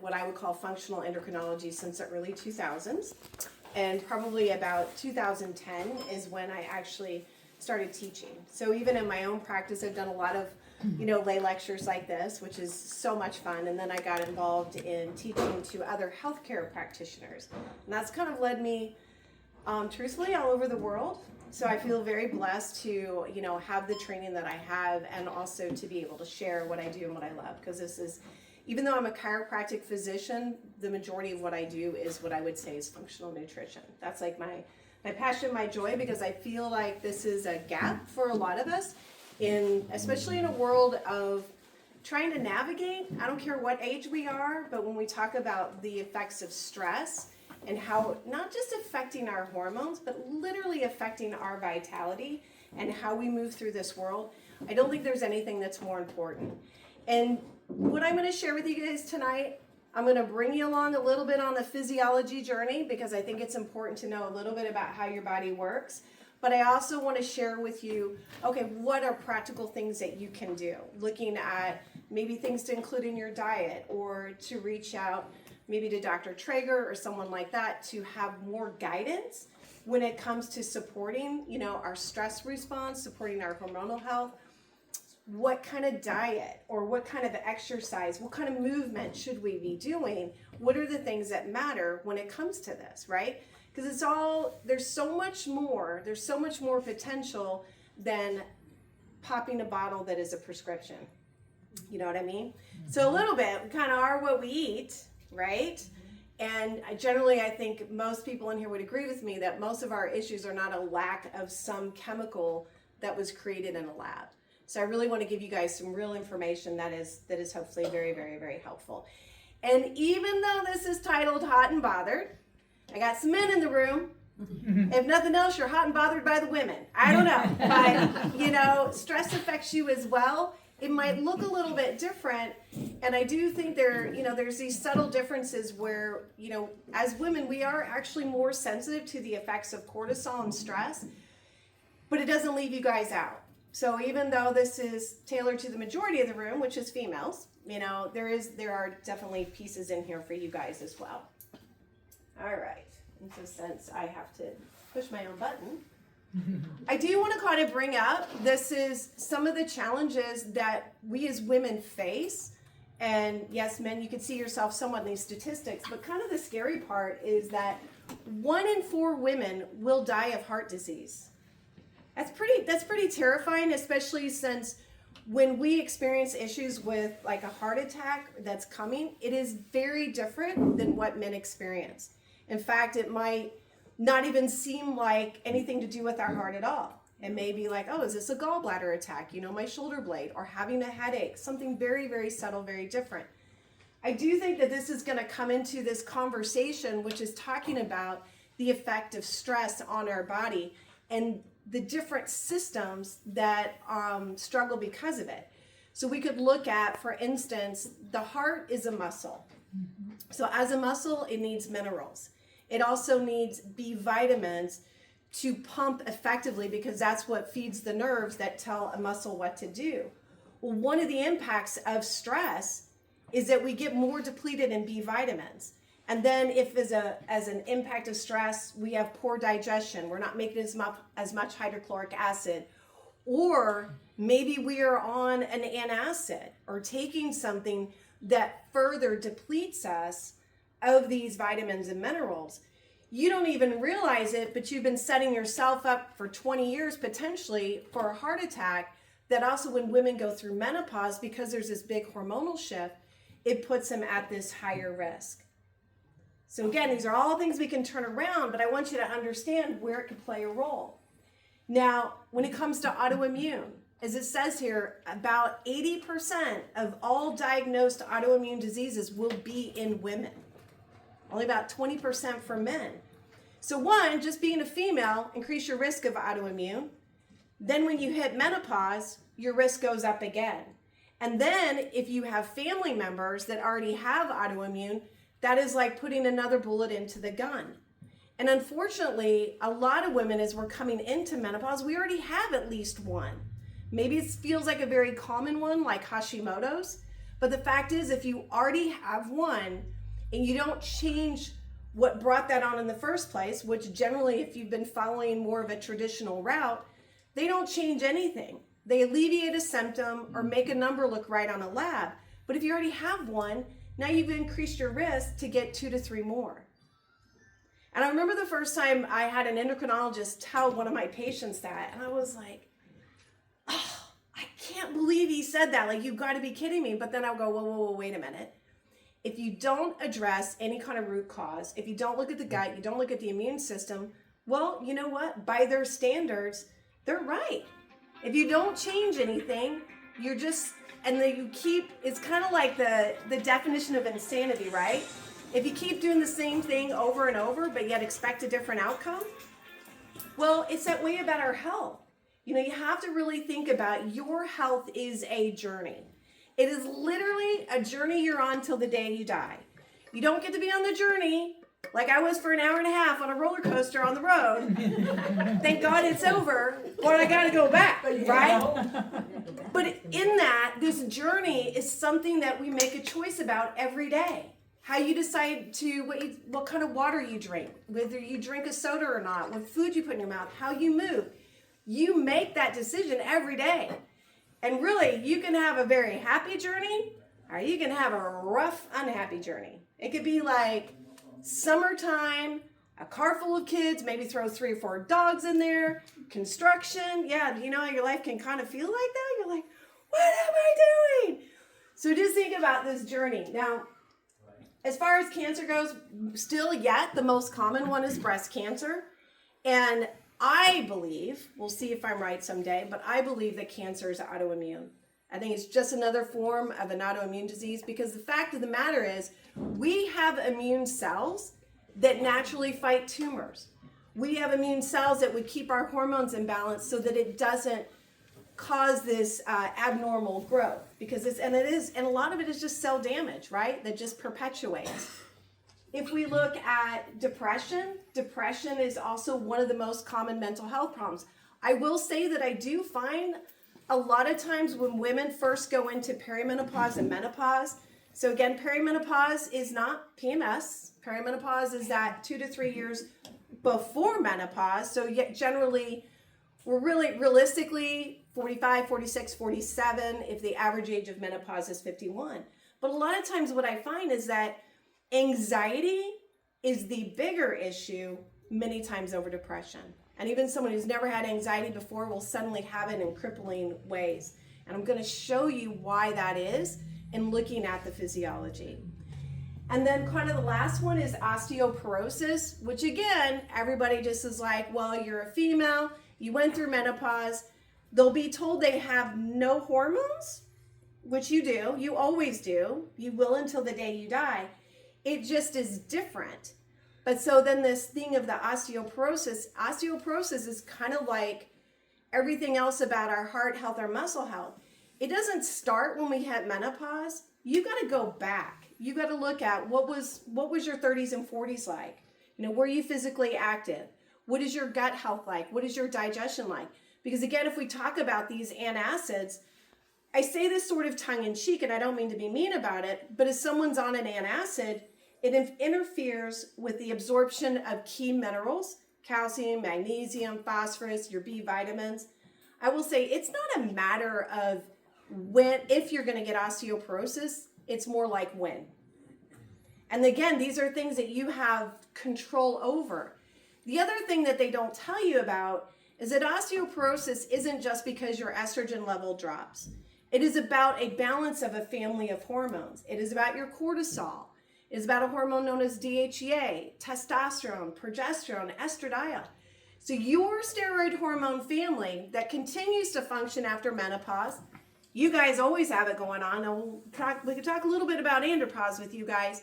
what I would call functional endocrinology since the early 2000s. And probably about 2010 is when I actually started teaching. So even in my own practice, I've done a lot of, lay lectures like this, which is so much fun. And then I got involved in teaching to other healthcare practitioners. And that's kind of led me, truthfully, all over the world. So I feel very blessed to, have the training that I have and also to be able to share what I do and what I love. Because this is, even though I'm a chiropractic physician, the majority of what I do is what I would say is functional nutrition. That's like my passion, my joy, because I feel like this is a gap for a lot of us, especially in a world of trying to navigate. I don't care what age we are, but when we talk about the effects of stress and how not just affecting our hormones, but literally affecting our vitality and how we move through this world, I don't think there's anything that's more important. And what I'm going to share with you guys tonight, I'm going to bring you along a little bit on a physiology journey because I think it's important to know a little bit about how your body works. But I also want to share with you, okay, what are practical things that you can do? Looking at maybe things to include in your diet or to reach out maybe to Dr. Traeger or someone like that to have more guidance when it comes to supporting, our stress response, supporting our hormonal health. What kind of diet or what kind of exercise, what kind of movement should we be doing? What are the things that matter when it comes to this, right? Because there's so much more potential than popping a bottle that is a prescription. You know what I mean? So a little bit, we kind of are what we eat, right? And generally, I think most people in here would agree with me that most of our issues are not a lack of some chemical that was created in a lab. So I really want to give you guys some real information that is hopefully very, very, very helpful. And even though this is titled Hot and Bothered, I got some men in the room. If nothing else, you're hot and bothered by the women. I don't know. But, stress affects you as well. It might look a little bit different. And I do think there's these subtle differences where, as women, we are actually more sensitive to the effects of cortisol and stress, but it doesn't leave you guys out. So even though this is tailored to the majority of the room, which is females, there are definitely pieces in here for you guys as well. All right. And so since I have to push my own button, I do want to kind of bring up, this is some of the challenges that we as women face. And yes, men, you can see yourself somewhat in these statistics, but kind of the scary part is that 1 in 4 women will die of heart disease. That's pretty terrifying, especially since when we experience issues with like a heart attack that's coming, it is very different than what men experience. In fact, it might not even seem like anything to do with our heart at all. It may be like, oh, is this a gallbladder attack? My shoulder blade, or having a headache, something very, very subtle, very different. I do think that this is going to come into this conversation, which is talking about the effect of stress on our body and the different systems that struggle because of it. So we could look at, for instance, the heart is a muscle. So as a muscle, it needs minerals. It also needs B vitamins to pump effectively because that's what feeds the nerves that tell a muscle what to do. Well, one of the impacts of stress is that we get more depleted in B vitamins. And then if as an impact of stress, we have poor digestion, we're not making as much hydrochloric acid, or maybe we are on an antacid or taking something that further depletes us of these vitamins and minerals. You don't even realize it, but you've been setting yourself up for 20 years potentially for a heart attack. That also when women go through menopause, because there's this big hormonal shift, it puts them at this higher risk. So again, these are all things we can turn around, but I want you to understand where it could play a role. Now, when it comes to autoimmune, as it says here, about 80% of all diagnosed autoimmune diseases will be in women. Only about 20% for men. So one, just being a female, increase your risk of autoimmune. Then when you hit menopause, your risk goes up again. And then if you have family members that already have autoimmune, that is like putting another bullet into the gun. And unfortunately, a lot of women, as we're coming into menopause, we already have at least one. Maybe it feels like a very common one, like Hashimoto's, But the fact is, if you already have one and you don't change what brought that on in the first place, which generally, if you've been following more of a traditional route, they don't change anything. They alleviate a symptom or make a number look right on a lab. But if you already have one, now you've increased your risk to get 2 to 3 more. And I remember the first time I had an endocrinologist tell one of my patients that, and I was like, oh, I can't believe he said that. Like, you've got to be kidding me. But then I'll go, whoa, wait a minute. If you don't address any kind of root cause, if you don't look at the gut, you don't look at the immune system, well, you know what? By their standards, they're right. If you don't change anything, you're just, and then you keep, it's kind of like the definition of insanity, right? If you keep doing the same thing over and over, but yet expect a different outcome, well, it's that way about our health. You know, you have to really think about your health is a journey. It is literally a journey you're on till the day you die. You don't get to be on the journey like I was for an hour and a half on a roller coaster on the road. Thank God it's over, or I got to go back, right? But in that, this journey is something that we make a choice about every day. How you decide to, what kind of water you drink, whether you drink a soda or not, what food you put in your mouth, how you move. You make that decision every day. And really, you can have a very happy journey, or you can have a rough, unhappy journey. It could be like summertime, a car full of kids, maybe throw 3 or 4 dogs in there, construction. Yeah, you know, your life can kind of feel like that. You're like, what am I doing? So just think about this journey. Now, as far as cancer goes, still yet, the most common one is breast cancer. And I believe, we'll see if I'm right someday, but I believe that cancer is autoimmune. I think it's just another form of an autoimmune disease, because the fact of the matter is we have immune cells that naturally fight tumors. We have immune cells that would keep our hormones in balance so that it doesn't cause this abnormal growth, because and a lot of it is just cell damage, right? That just perpetuates. If we look at depression is also one of the most common mental health problems. I will say that I do find a lot of times when women first go into perimenopause and menopause, so again, perimenopause is not PMS. Perimenopause is that 2 to 3 years before menopause. So yet generally, we're really realistically 45, 46, 47 if the average age of menopause is 51. But a lot of times what I find is that anxiety is the bigger issue many times over depression. And even someone who's never had anxiety before will suddenly have it in crippling ways. And I'm going to show you why that is in looking at the physiology. And then kind of the last one is osteoporosis, which again, everybody just is like, well, you're a female, you went through menopause. They'll be told they have no hormones, which you do, you always do. You will until the day you die. It just is different. But so then this thing of the osteoporosis is kind of like everything else about our heart health, our muscle health. It doesn't start when we hit menopause. You got to go back. You got to look at what was your 30s and 40s like? You know, were you physically active? What is your gut health like? What is your digestion like? Because again, if we talk about these antacids, I say this sort of tongue in cheek, and I don't mean to be mean about it, but if someone's on an antacid, it interferes with the absorption of key minerals, calcium, magnesium, phosphorus, your B vitamins. I will say it's not a matter of if you're going to get osteoporosis, it's more like when. And again, these are things that you have control over. The other thing that they don't tell you about is that osteoporosis isn't just because your estrogen level drops. It is about a balance of a family of hormones. It is about your cortisol. It is about a hormone known as DHEA, testosterone, progesterone, estradiol. So your steroid hormone family that continues to function after menopause, you guys always have it going on. And we can talk a little bit about andropause with you guys,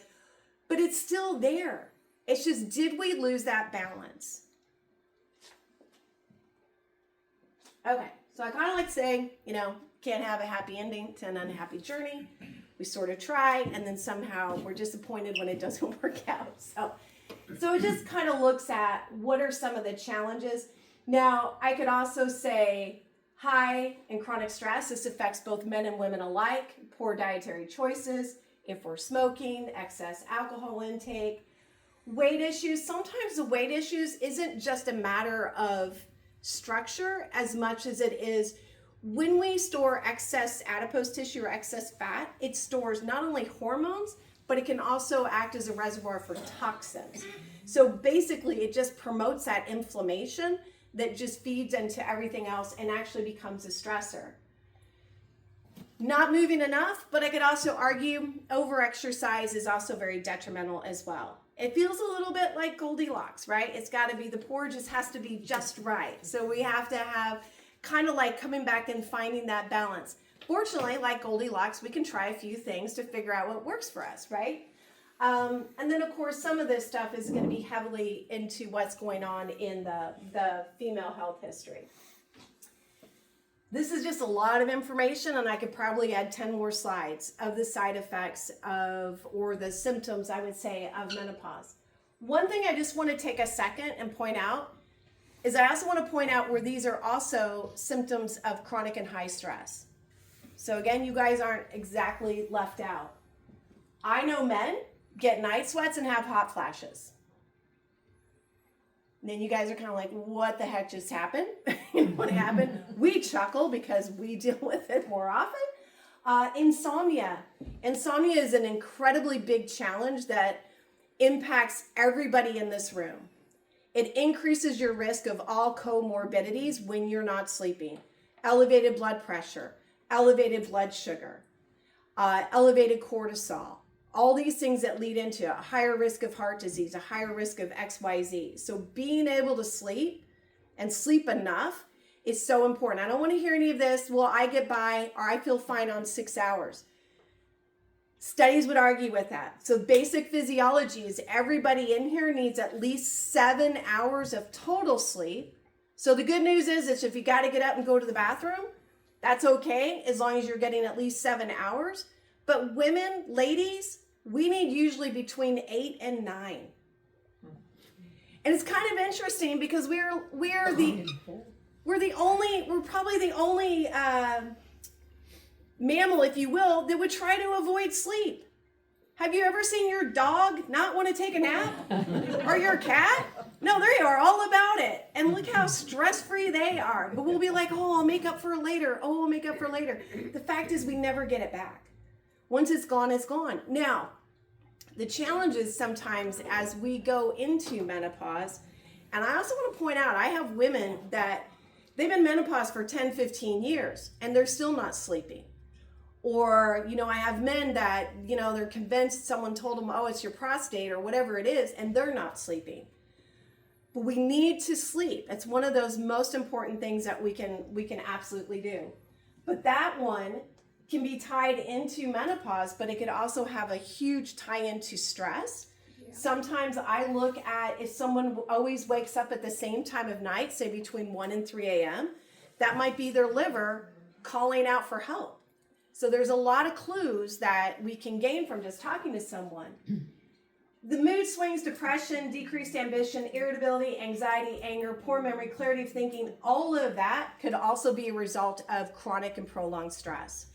but it's still there. It's just, did we lose that balance? Okay, so I kind of like saying, can't have a happy ending to an unhappy journey. We sort of try, and then somehow we're disappointed when it doesn't work out. So it just kind of looks at what are some of the challenges. Now, I could also say, High and chronic stress, this affects both men and women alike. Poor dietary choices, if we're smoking, excess alcohol intake, weight issues. Sometimes the weight issues isn't just a matter of structure as much as it is when we store excess adipose tissue or excess fat, it stores not only hormones, but it can also act as a reservoir for toxins. So basically it just promotes that inflammation that just feeds into everything else and actually becomes a stressor. Not moving enough, but I could also argue over-exercise is also very detrimental as well. It feels a little bit like Goldilocks, right? It's got to be, the pour just has to be just right. So we have to have kind of like coming back and finding that balance. Fortunately, like Goldilocks, we can try a few things to figure out what works for us, right? And then, of course, some of this stuff is going to be heavily into what's going on in the female health history. This is just a lot of information, and I could probably add 10 more slides of the side effects of, or the symptoms, I would say, of menopause. One thing I just want to take a second and point out is I also want to point out where these are also symptoms of chronic and high stress. So again, you guys aren't exactly left out. I know men get night sweats and have hot flashes. And then you guys are kind of like, what the heck just happened? What happened? We chuckle because we deal with it more often. Insomnia. Insomnia is an incredibly big challenge that impacts everybody in this room. It increases your risk of all comorbidities when you're not sleeping. Elevated blood pressure, elevated blood sugar, elevated cortisol. All these things that lead into a higher risk of heart disease, a higher risk of XYZ. So being able to sleep and sleep enough is so important. I don't want to hear any of this, well, I get by or I feel fine on 6 hours. Studies would argue with that. So basic physiology is everybody in here needs at least 7 hours of total sleep. So the good news is if you got to get up and go to the bathroom, that's okay as long as you're getting at least 7 hours. But women, ladies, we need usually between 8 and 9. And it's kind of interesting because we're probably the only mammal, if you will, that would try to avoid sleep. Have you ever seen your dog not want to take a nap? Or your cat? No, they are all about it. And look how stress-free they are. But we'll be like, oh, I'll make up for it later. Oh, I'll make up for it later. The fact is we never get it back. Once it's gone, it's gone. Now, the challenge is sometimes as we go into menopause, and I also want to point out, I have women that they've been menopause for 10, 15 years, and they're still not sleeping. Or, I have men that, they're convinced someone told them, oh, it's your prostate or whatever it is, and they're not sleeping. But we need to sleep. It's one of those most important things that we can absolutely do. But that one can be tied into menopause, but it could also have a huge tie-in to stress. Yeah. Sometimes I look at if someone always wakes up at the same time of night, say between 1 and 3 a.m., that might be their liver calling out for help. So there's a lot of clues that we can gain from just talking to someone. The mood swings, depression, decreased ambition, irritability, anxiety, anger, poor memory, clarity of thinking, all of that could also be a result of chronic and prolonged stress.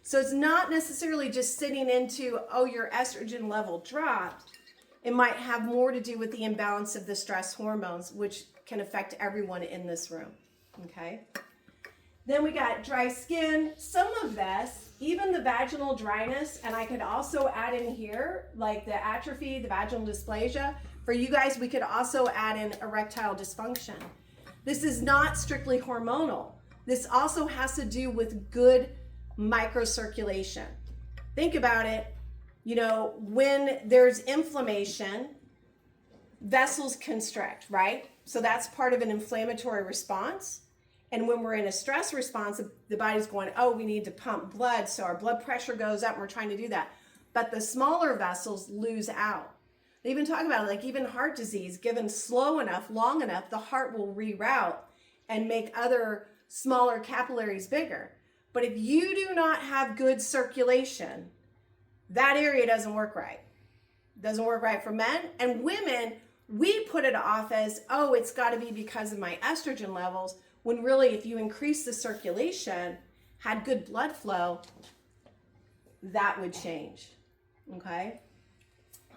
So it's not necessarily just sitting into, oh, your estrogen level dropped. It might have more to do with the imbalance of the stress hormones, which can affect everyone in this room, okay? Then we got dry skin. Some of this, even the vaginal dryness, and I could also add in here, like the atrophy, the vaginal dysplasia. For you guys, we could also add in erectile dysfunction. This is not strictly hormonal. This also has to do with good microcirculation. Think about it, when there's inflammation, vessels constrict, right? So that's part of an inflammatory response. And when we're in a stress response, the body's going, oh, we need to pump blood, so our blood pressure goes up and we're trying to do that. But the smaller vessels lose out. They even talk about it, like even heart disease, given slow enough, long enough, the heart will reroute and make other smaller capillaries bigger. But if you do not have good circulation, that area doesn't work right. It doesn't work right for men. And women, we put it off as, oh, it's got to be because of my estrogen levels, when really if you increase the circulation, had good blood flow, that would change, okay?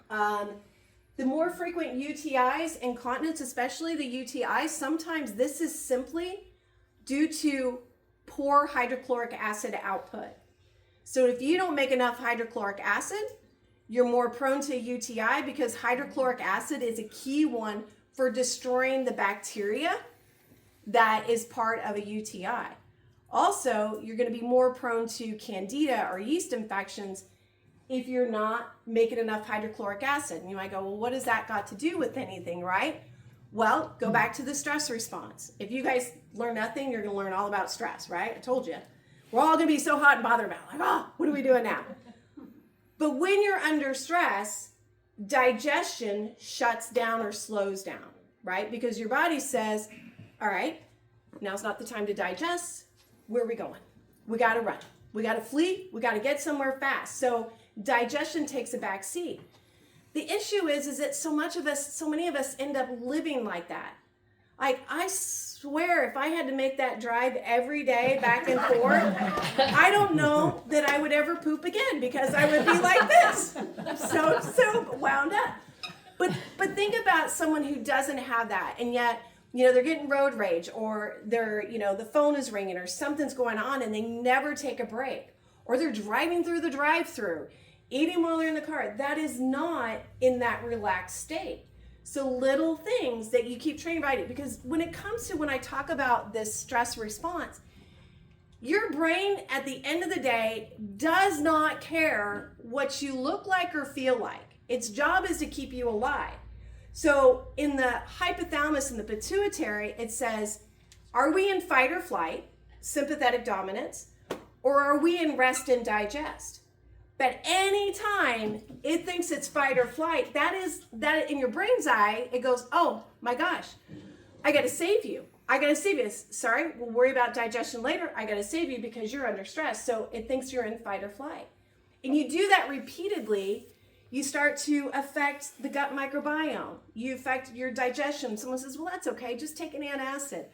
The more frequent UTIs, incontinence, especially the UTIs, sometimes this is simply due to poor hydrochloric acid output. So if you don't make enough hydrochloric acid, you're more prone to UTI because hydrochloric acid is a key one for destroying the bacteria that is part of a UTI. Also, you're going to be more prone to candida or yeast infections if you're not making enough hydrochloric acid. And you might go, well, what has that got to do with anything, right? Well, go back to the stress response. If you guys learn nothing, you're going to learn all about stress, right? I told you. We're all going to be so hot and bothered about it. Like, oh, what are we doing now? But when you're under stress, digestion shuts down or slows down, right? Because your body says, all right, now's not the time to digest. Where are we going? We got to run. We got to flee. We got to get somewhere fast. So digestion takes a back seat. The issue is that so many of us end up living like that. Like, I swear, if I had to make that drive every day back and forth, I don't know that I would ever poop again because I would be like this, so wound up. But think about someone who doesn't have that, and yet, they're getting road rage, or they're, the phone is ringing, or something's going on, and they never take a break, or they're driving through the drive-through, eating while they're in the car. That is not in that relaxed state. So little things that you keep training about it, because when I talk about this stress response, your brain at the end of the day does not care what you look like or feel like. Its job is to keep you alive. So in the hypothalamus and the pituitary, it says, are we in fight or flight, sympathetic dominance, or are we in rest and digest? But anytime it thinks it's fight or flight, that in your brain's eye, it goes, oh my gosh, I got to save you. I got to save you. Sorry, we'll worry about digestion later. I got to save you because you're under stress. So it thinks you're in fight or flight. And you do that repeatedly, you start to affect the gut microbiome. You affect your digestion. Someone says, well, that's okay. Just take an antacid.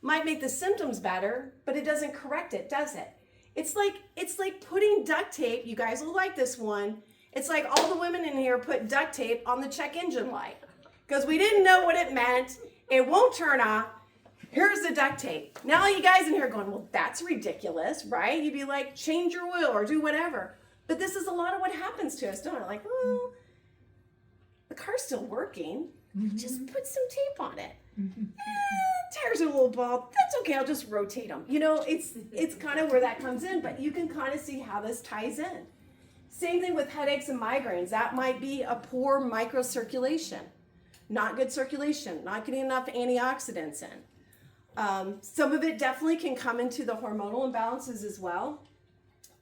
Might make the symptoms better, but it doesn't correct it, does it? It's like putting duct tape. You guys will like this one. It's like all the women in here put duct tape on the check engine light because we didn't know what it meant. It won't turn off. Here's the duct tape. Now you guys in here going, well, that's ridiculous, right? You'd be like, change your oil or do whatever. But this is a lot of what happens to us, don't it? Like, well, the car's still working. Just put some tape on it. Tires are a little bald. That's okay. I'll just rotate them. It's kind of where that comes in, but you can kind of see how this ties in. Same thing with headaches and migraines. That might be a poor microcirculation, not good circulation, not getting enough antioxidants in. Some of it definitely can come into the hormonal imbalances as well.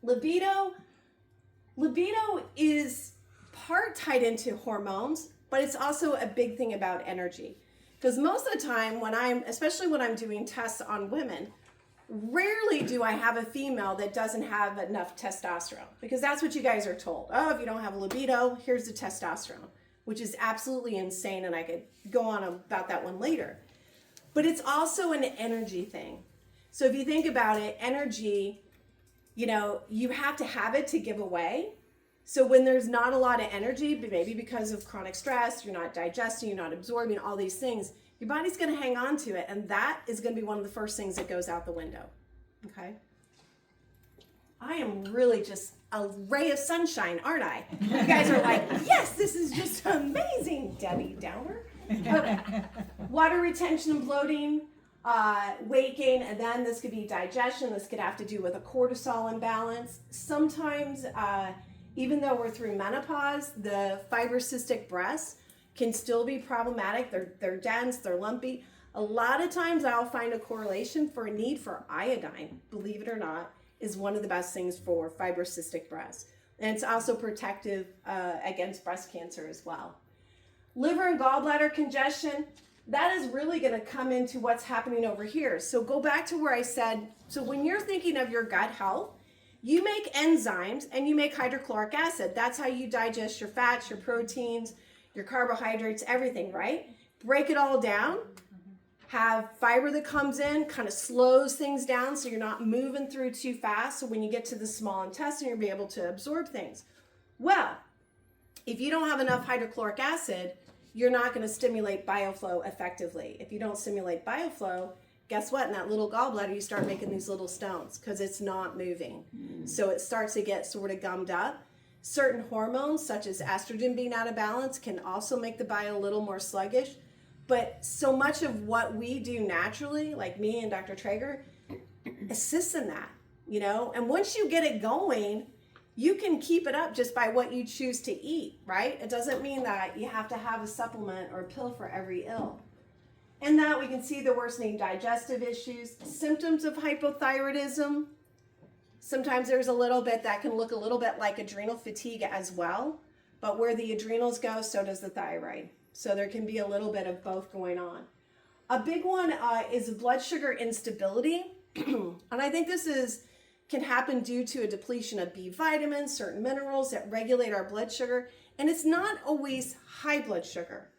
Libido is part tied into hormones, but it's also a big thing about energy. Because most of the time especially when I'm doing tests on women, rarely do I have a female that doesn't have enough testosterone. Because that's what you guys are told. Oh, if you don't have a libido, here's the testosterone, which is absolutely insane. And I could go on about that one later. But it's also an energy thing. So if you think about it, energy, you have to have it to give away. So when there's not a lot of energy, maybe because of chronic stress, you're not digesting, you're not absorbing all these things, your body's going to hang on to it. And that is going to be one of the first things that goes out the window. Okay? I am really just a ray of sunshine, aren't I? You guys are like, yes, this is just amazing, Debbie Downer. Water retention and bloating, weight gain, and then this could be digestion. This could have to do with a cortisol imbalance. Sometimes, even though we're through menopause, the fibrocystic breasts can still be problematic. They're dense, they're lumpy. A lot of times I'll find a correlation for a need for iodine, believe it or not, is one of the best things for fibrocystic breasts. And it's also protective against breast cancer as well. Liver and gallbladder congestion, that is really going to come into what's happening over here. So go back to where I said, so when you're thinking of your gut health, you make enzymes and you make hydrochloric acid. That's how you digest your fats, your proteins, your carbohydrates, everything, right? Break it all down. have fiber that comes in, kind of slows things down so you're not moving through too fast. So when you get to the small intestine, you'll be able to absorb things. Well, if you don't have enough hydrochloric acid, you're not going to stimulate bioflow effectively. If you don't stimulate bioflow, guess what? In that little gallbladder, you start making these little stones because it's not moving. So it starts to get sort of gummed up. Certain hormones, such as estrogen being out of balance, can also make the bile a little more sluggish. But so much of what we do naturally, like me and Dr. Traeger, assists in that, you know? And once you get it going, you can keep it up just by what you choose to eat, right? It doesn't mean that you have to have a supplement or a pill for every ill. In that, we can see the worsening digestive issues, symptoms of hypothyroidism. Sometimes there's a little bit that can look a little bit like adrenal fatigue as well, but where the adrenals go, so does the thyroid. So there can be a little bit of both going on. A big one is blood sugar instability. And I think this can happen due to a depletion of B vitamins, certain minerals that regulate our blood sugar. And it's not always high blood sugar.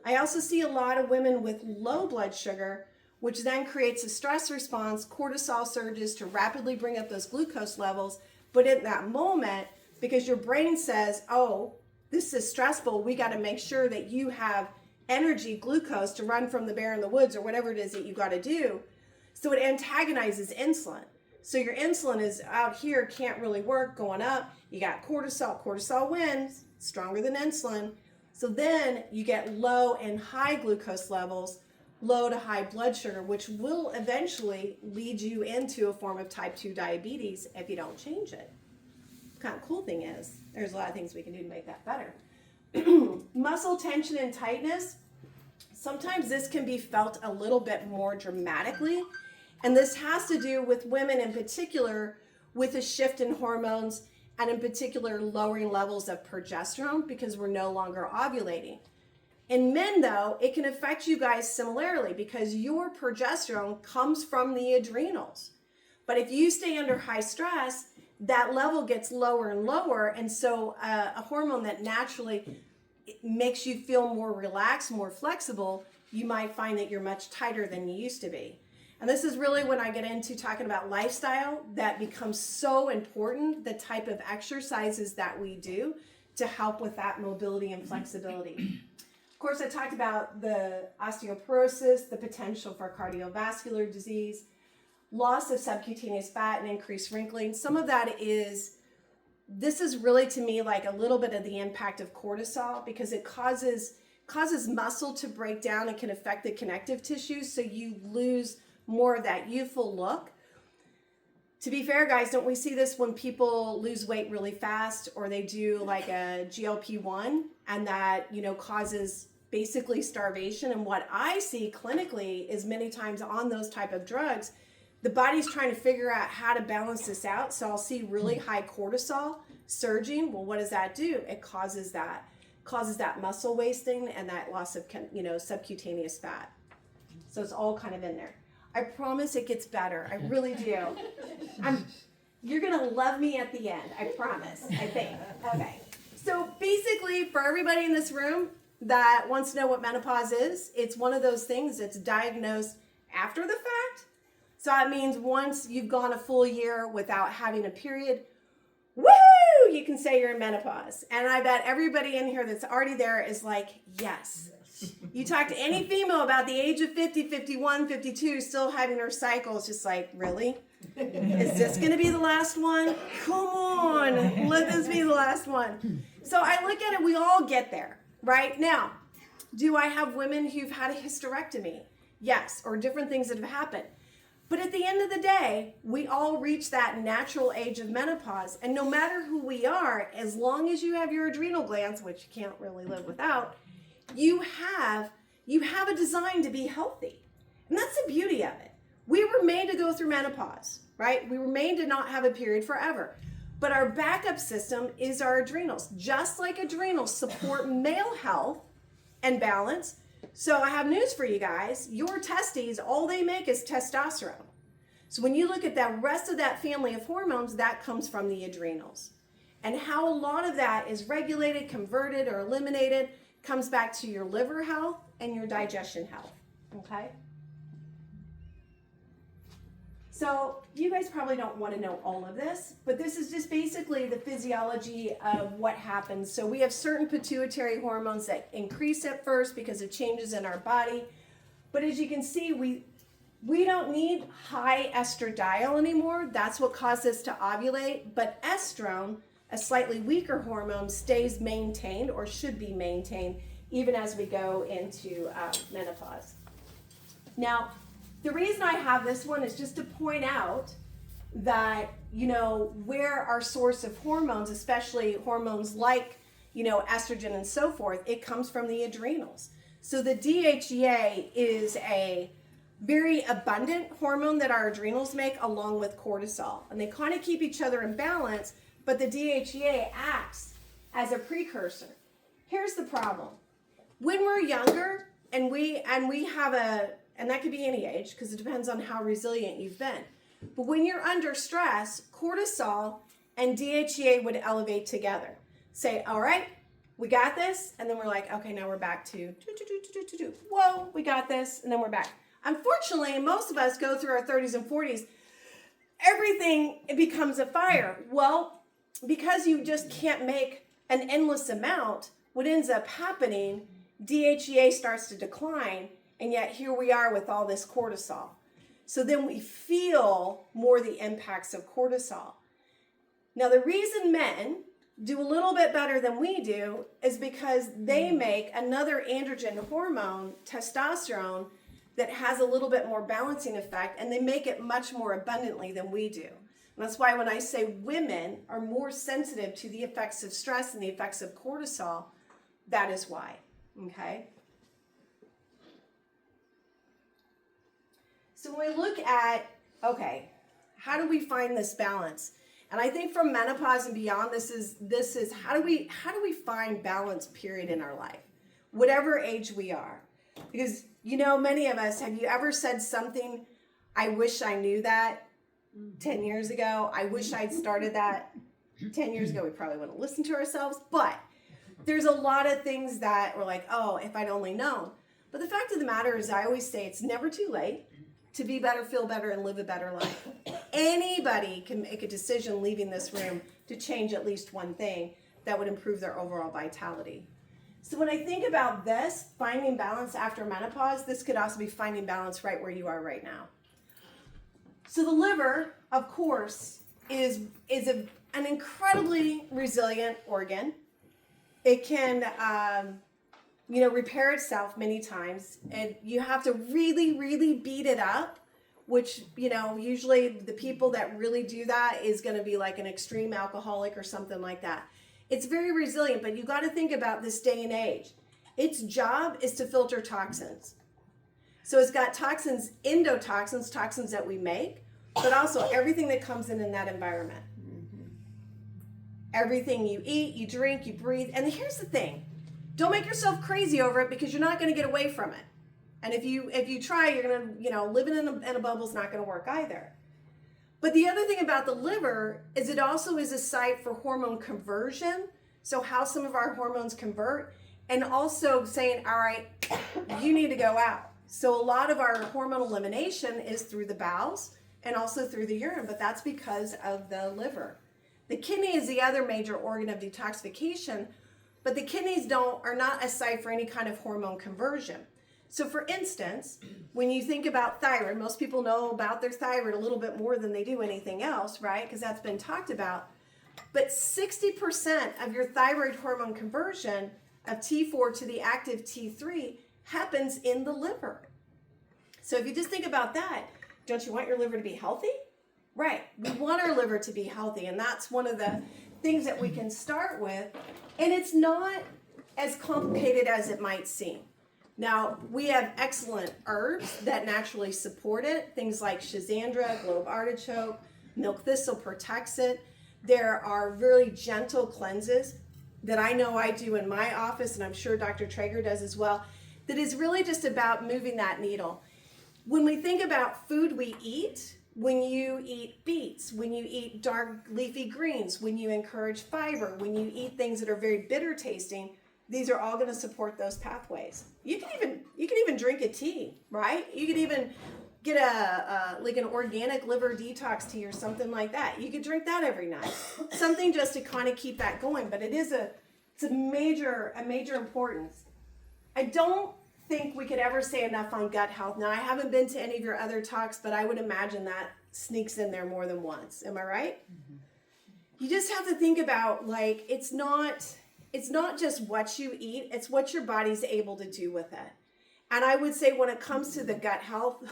I also see a lot of women with low blood sugar, which then creates a stress response, cortisol surges to rapidly bring up those glucose levels. But in that moment, because your brain says, oh, this is stressful, we got to make sure that you have energy, glucose, to run from the bear in the woods or whatever it is that you got to do. So it antagonizes insulin. So your insulin is out here, can't really work, going up. You got cortisol. Cortisol wins, stronger than insulin. So then you get low and high glucose levels, low to high blood sugar, which will eventually lead you into a form of type 2 diabetes if you don't change it. Kind of cool thing is, there's a lot of things we can do to make that better. Muscle tension and tightness. Sometimes this can be felt a little bit more dramatically. And this has to do with women in particular with a shift in hormones and in particular lowering levels of progesterone because we're no longer ovulating. In men though, it can affect you guys similarly because your progesterone comes from the adrenals. But if you stay under high stress, that level gets lower and lower. And so a hormone that naturally makes you feel more relaxed, more flexible, you might find that you're much tighter than you used to be. And this is really when I get into talking about lifestyle that becomes so important, the type of exercises that we do to help with that mobility and flexibility. Of course, I talked about the osteoporosis, the potential for cardiovascular disease, loss of subcutaneous fat and increased wrinkling. Some of that this is really to me like a little bit of the impact of cortisol because it causes muscle to break down and can affect the connective tissues. So you lose more of that youthful look. To be fair, guys, don't we see this when people lose weight really fast or they do like a GLP-1 and that, causes basically starvation? And what I see clinically is many times on those type of drugs, the body's trying to figure out how to balance this out. So I'll see really high cortisol surging. Well, what does that do? It causes that muscle wasting and that loss of, subcutaneous fat. So it's all kind of in there. I promise it gets better. I really do. You're going to love me at the end. I promise, I think. Okay. So basically, for everybody in this room that wants to know what menopause is, it's one of those things that's diagnosed after the fact. So that means once you've gone a full year without having a period, woo, you can say you're in menopause. And I bet everybody in here that's already there is like, yes. You talk to any female about the age of 50, 51, 52, still having her cycle, it's just like, really? Is this going to be the last one? Come on, let this be the last one. So I look at it, we all get there, right? Now, do I have women who've had a hysterectomy? Yes, or different things that have happened. But at the end of the day, we all reach that natural age of menopause. And no matter who we are, as long as you have your adrenal glands, which you can't really live without, you have a design to be healthy. And that's the beauty of it. We were made to go through menopause, right? We were made to not have a period forever. But our backup system is our adrenals. Just like adrenals support male health and balance. So I have news for you guys. Your testes, all they make is testosterone. So when you look at the rest of that family of hormones, that comes from the adrenals. And how a lot of that is regulated, converted, or eliminated comes back to your liver health and your digestion health, okay? So you guys probably don't want to know all of this, but this is just basically the physiology of what happens. So we have certain pituitary hormones that increase at first because of changes in our body. But as you can see, we don't need high estradiol anymore. That's what causes us to ovulate. But estrone, a slightly weaker hormone, stays maintained or should be maintained even as we go into menopause. Now, the reason I have this one is just to point out that, where our source of hormones, especially hormones like, estrogen and so forth, it comes from the adrenals. So the DHEA is a very abundant hormone that our adrenals make along with cortisol. And they kind of keep each other in balance, but the DHEA acts as a precursor. Here's the problem. When we're younger and we have and that could be any age because it depends on how resilient you've been. But when you're under stress, cortisol and DHEA would elevate together. Say, all right, we got this. And then we're like, okay, now we're back to, whoa, we got this. And then we're back. Unfortunately, most of us go through our 30s and 40s. Everything, it becomes a fire. Well, because you just can't make an endless amount, what ends up happening, DHEA starts to decline. And yet here we are with all this cortisol. So then we feel more the impacts of cortisol. Now the reason men do a little bit better than we do is because they make another androgen hormone, testosterone, that has a little bit more balancing effect, and they make it much more abundantly than we do. And that's why when I say women are more sensitive to the effects of stress and the effects of cortisol, that is why, okay? So when we look at, okay, how do we find this balance? And I think from menopause and beyond, this is how do we find balance, period, in our life, whatever age we are. Because, many of us, have you ever said something, I wish I knew that 10 years ago? I wish I'd started that 10 years ago. We probably wouldn't listen to ourselves, but there's a lot of things that we're like, oh, if I'd only known. But the fact of the matter is, I always say it's never too late to be better, feel better, and live a better life. Anybody can make a decision leaving this room to change at least one thing that would improve their overall vitality. So when I think about this, finding balance after menopause, this could also be finding balance right where you are right now. So the liver, of course, is an incredibly resilient organ. It can repair itself many times, and you have to really, really beat it up, which, usually the people that really do that is going to be like an extreme alcoholic or something like that. It's very resilient, but you got to think about this day and age. Its job is to filter toxins. So it's got toxins, endotoxins, toxins that we make, but also everything that comes in that environment. Everything you eat, you drink, you breathe. And here's the thing. Don't make yourself crazy over it because you're not going to get away from it. And if you try, you're going to, living in a bubble is not going to work either. But the other thing about the liver is it also is a site for hormone conversion. So how some of our hormones convert, and also saying, all right, you need to go out. So a lot of our hormone elimination is through the bowels and also through the urine, but that's because of the liver. The kidney is the other major organ of detoxification, but the kidneys are not a site for any kind of hormone conversion. So for instance, when you think about thyroid, most people know about their thyroid a little bit more than they do anything else, right? Because that's been talked about. But 60% of your thyroid hormone conversion of T4 to the active T3 happens in the liver. So if you just think about that, don't you want your liver to be healthy? Right. We want our liver to be healthy, and that's one of the things that we can start with. And it's not as complicated as it might seem. Now, we have excellent herbs that naturally support it. Things like schizandra, globe artichoke, milk thistle protects it. There are really gentle cleanses that I know I do in my office, and I'm sure Dr. Traeger does as well, that is really just about moving that needle. When we think about food we eat, when you eat beets, when you eat dark leafy greens, when you encourage fiber, when you eat things that are very bitter tasting, these are all going to support those pathways. You can even drink a tea, right? You could even get a like an organic liver detox tea or something like that. You could drink that every night. Something just to kind of keep that going. But it's a major importance. I don't think we could ever say enough on gut health. Now, I haven't been to any of your other talks, but I would imagine that sneaks in there more than once. Am I right? Mm-hmm. You just have to think about, like, it's not just what you eat, it's what your body's able to do with it. And I would say when it comes to the gut health,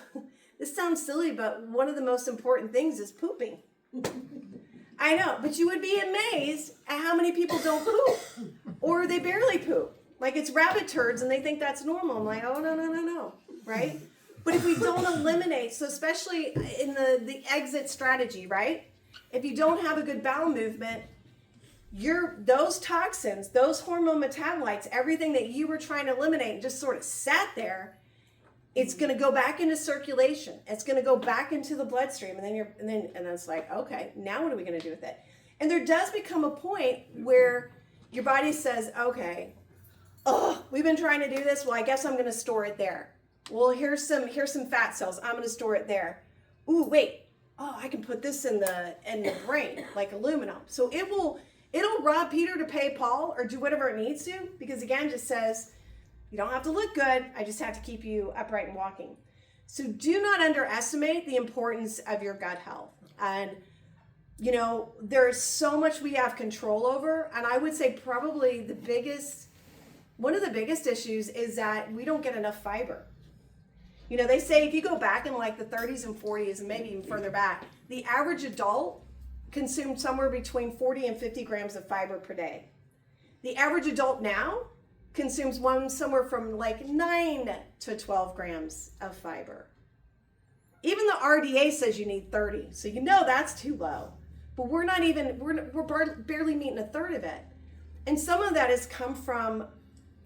this sounds silly, but one of the most important things is pooping. I know, but you would be amazed at how many people don't poop, or they barely poop. Like, it's rabbit turds and they think that's normal. I'm like, oh, no, right? But if we don't eliminate, so especially in the exit strategy, right? If you don't have a good bowel movement, those toxins, those hormone metabolites, everything that you were trying to eliminate just sort of sat there, it's going to go back into circulation. It's going to go back into the bloodstream. And then it's like, okay, now what are we going to do with it? And there does become a point where your body says, okay, we've been trying to do this. Well, I guess I'm going to store it there. Well, here's some fat cells. I'm going to store it there. Ooh, wait. Oh, I can put this in the brain, like aluminum. So it'll rob Peter to pay Paul, or do whatever it needs to, because again, just says, you don't have to look good. I just have to keep you upright and walking. So do not underestimate the importance of your gut health. And, there's so much we have control over. And I would say probably one of the biggest issues is that we don't get enough fiber. They say if you go back in like the 30s and 40s and maybe even further back, the average adult consumed somewhere between 40 and 50 grams of fiber per day. The average adult now consumes somewhere from like 9 to 12 grams of fiber. Even the RDA says you need 30, so that's too low. But we're barely meeting a third of it. And some of that has come from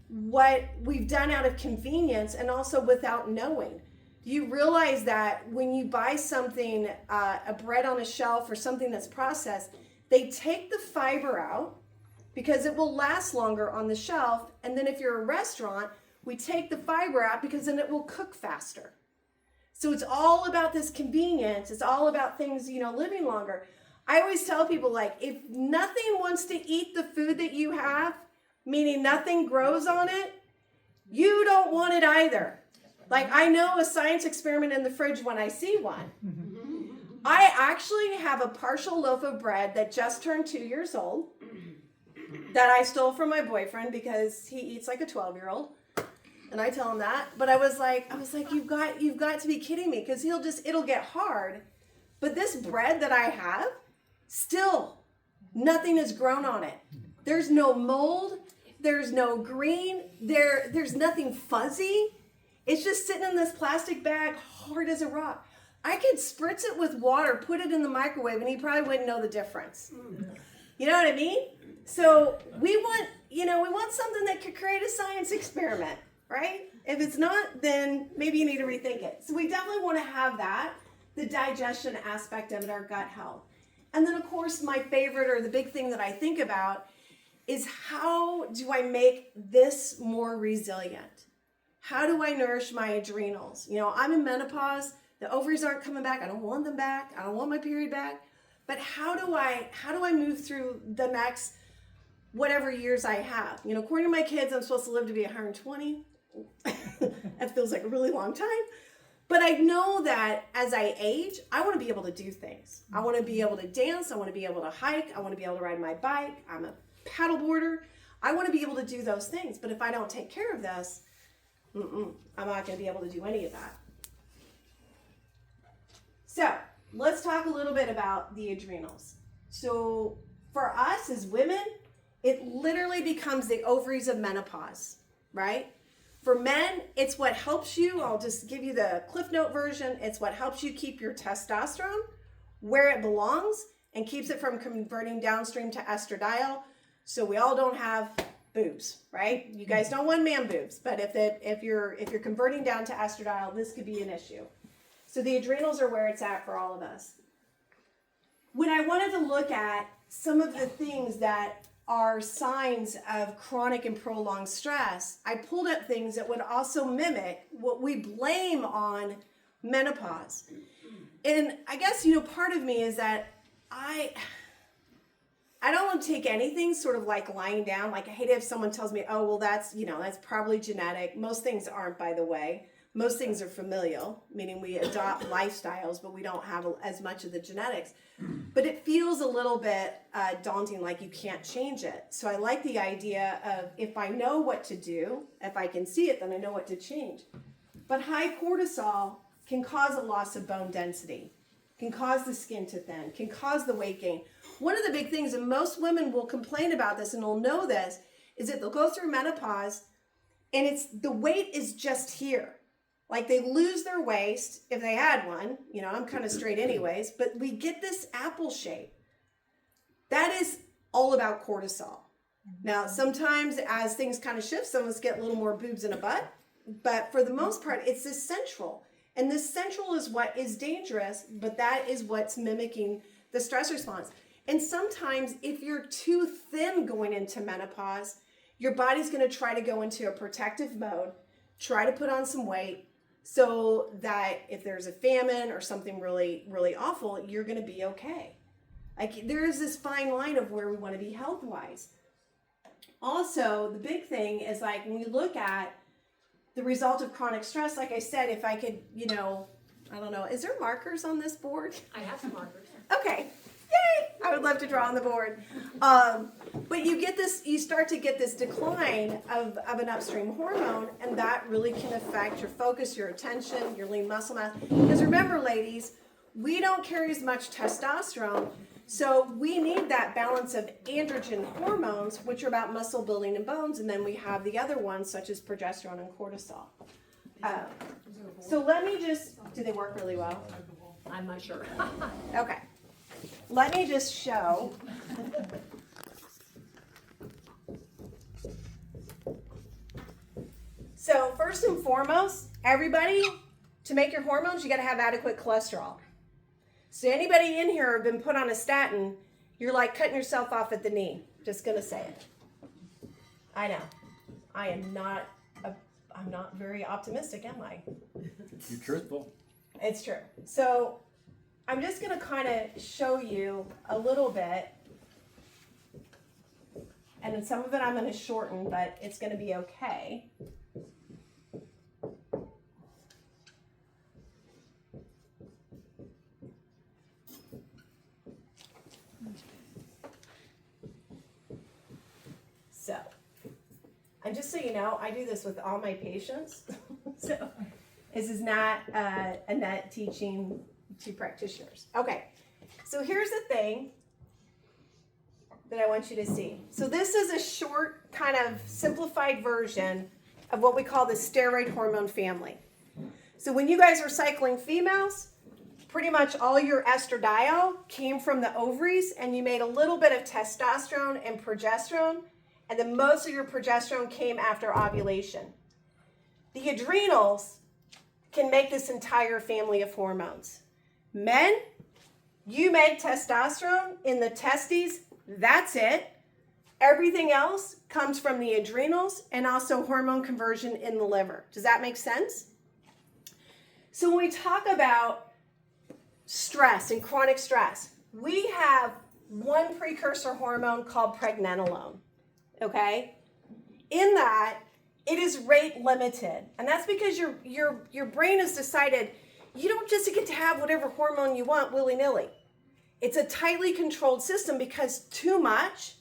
what we've done out of convenience and also without knowing. Do you realize that when you buy something, a bread on a shelf or something that's processed, they take the fiber out because it will last longer on the shelf. And then if you're a restaurant, we take the fiber out because then it will cook faster. So it's all about this convenience. It's all about things, living longer. I always tell people, like, if nothing wants to eat the food that you have, meaning nothing grows on it, you don't want it either. Like, I know a science experiment in the fridge when I see one. I actually have a partial loaf of bread that just turned 2 years old that I stole from my boyfriend because he eats like a 12-year-old. And I tell him that. But I was like, you've got to be kidding me, because it'll get hard. But this bread that I have, still, nothing has grown on it. There's no mold. There's no green. There's nothing fuzzy. It's just sitting in this plastic bag, hard as a rock. I could spritz it with water, put it in the microwave, and he probably wouldn't know the difference. You know what I mean? So we want something that could create a science experiment, right? If it's not, then maybe you need to rethink it. So we definitely want to have that, the digestion aspect of it, our gut health. And then, of course, my favorite, or the big thing that I think about, is how do I make this more resilient? How do I nourish my adrenals? I'm in menopause. The ovaries aren't coming back. I don't want them back. I don't want my period back. But how do I move through the next whatever years I have? According to my kids, I'm supposed to live to be 120. That feels like a really long time. But I know that as I age, I want to be able to do things. I want to be able to dance. I want to be able to hike. I want to be able to ride my bike. I'm a paddleboarder. I want to be able to do those things. But if I don't take care of this, I'm not going to be able to do any of that. So let's talk a little bit about the adrenals. So for us as women, it literally becomes the ovaries of menopause, right? For men, it's what helps you. I'll just give you the Cliff Note version. It's what helps you keep your testosterone where it belongs and keeps it from converting downstream to estradiol, so we all don't have boobs, right? You guys don't want man boobs, but if you're converting down to estradiol, this could be an issue. So the adrenals are where it's at for all of us. When I wanted to look at some of the things that are signs of chronic and prolonged stress, I pulled up things that would also mimic what we blame on menopause. And I guess, part of me is that I don't want to take anything sort of like lying down. Like, I hate it if someone tells me, oh, well, that's probably genetic. Most things aren't, by the way. Most things are familial, meaning we adopt lifestyles, but we don't have as much of the genetics. But it feels a little bit daunting, like you can't change it. So I like the idea of, if I know what to do, if I can see it, then I know what to change. But high cortisol can cause a loss of bone density, can cause the skin to thin, can cause the weight gain. One of the big things, and most women will complain about this and will know this, is that they'll go through menopause and the weight is just here. Like, they lose their waist if they had one. I'm kind of straight anyways, but we get this apple shape. That is all about cortisol. Now, sometimes as things kind of shift, some of us get a little more boobs and a butt, but for the most part, it's this central. And this central is what is dangerous, but that is what's mimicking the stress response. And sometimes if you're too thin going into menopause, your body's going to try to go into a protective mode, try to put on some weight, so that if there's a famine or something really, really awful, you're going to be okay. Like, there is this fine line of where we want to be health-wise. Also, the big thing is, like, when we look at the result of chronic stress, like I said, if I could, I don't know, is there markers on this board? I have some markers. Okay. Yay! I would love to draw on the board. But you start to get this decline of an upstream hormone, and that really can affect your focus, your attention, your lean muscle mass. Because remember, ladies, we don't carry as much testosterone, so we need that balance of androgen hormones, which are about muscle building and bones, and then we have the other ones, such as progesterone and cortisol. So let me do they work really well? I'm not sure. Okay. Let me just show. So first and foremost, everybody, to make your hormones, you got to have adequate cholesterol. So anybody in here have been put on a statin, you're like cutting yourself off at the knee. Just going to say it. I know. I'm not very optimistic, am I? You're truthful. It's true. So I'm just going to kind of show you a little bit, and then some of it I'm going to shorten, but it's going to be okay. So, and just so you know, I do this with all my patients. So this is not Annette teaching to practitioners. Okay, so here's the thing that I want you to see. So this is a short, kind of simplified version of what we call the steroid hormone family. So when you guys were cycling females, pretty much all your estradiol came from the ovaries, and you made a little bit of testosterone and progesterone, and then most of your progesterone came after ovulation. The adrenals can make this entire family of hormones. Men, you make testosterone in the testes, that's it. Everything else comes from the adrenals and also hormone conversion in the liver. Does that make sense? So when we talk about stress and chronic stress, we have one precursor hormone called pregnenolone, okay? In that, it is rate limited. And that's because your brain has decided you don't just get to have whatever hormone you want willy-nilly. It's a tightly controlled system, because too much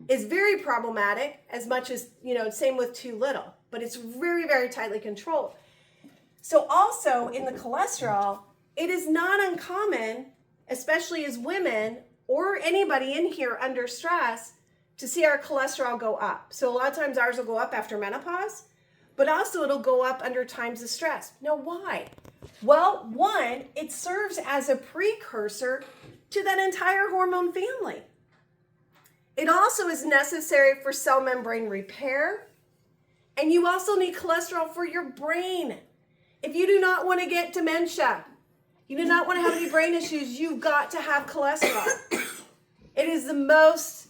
is very problematic, as much as, same with too little. But it's very, very tightly controlled. So also in the cholesterol, it is not uncommon, especially as women or anybody in here under stress, to see our cholesterol go up. So a lot of times ours will go up after menopause, but also it'll go up under times of stress. Now, why? Well, one, it serves as a precursor to that entire hormone family. It also is necessary for cell membrane repair, and you also need cholesterol for your brain. If you do not want to get dementia, you do not want to have any brain issues, you've got to have cholesterol. It is the most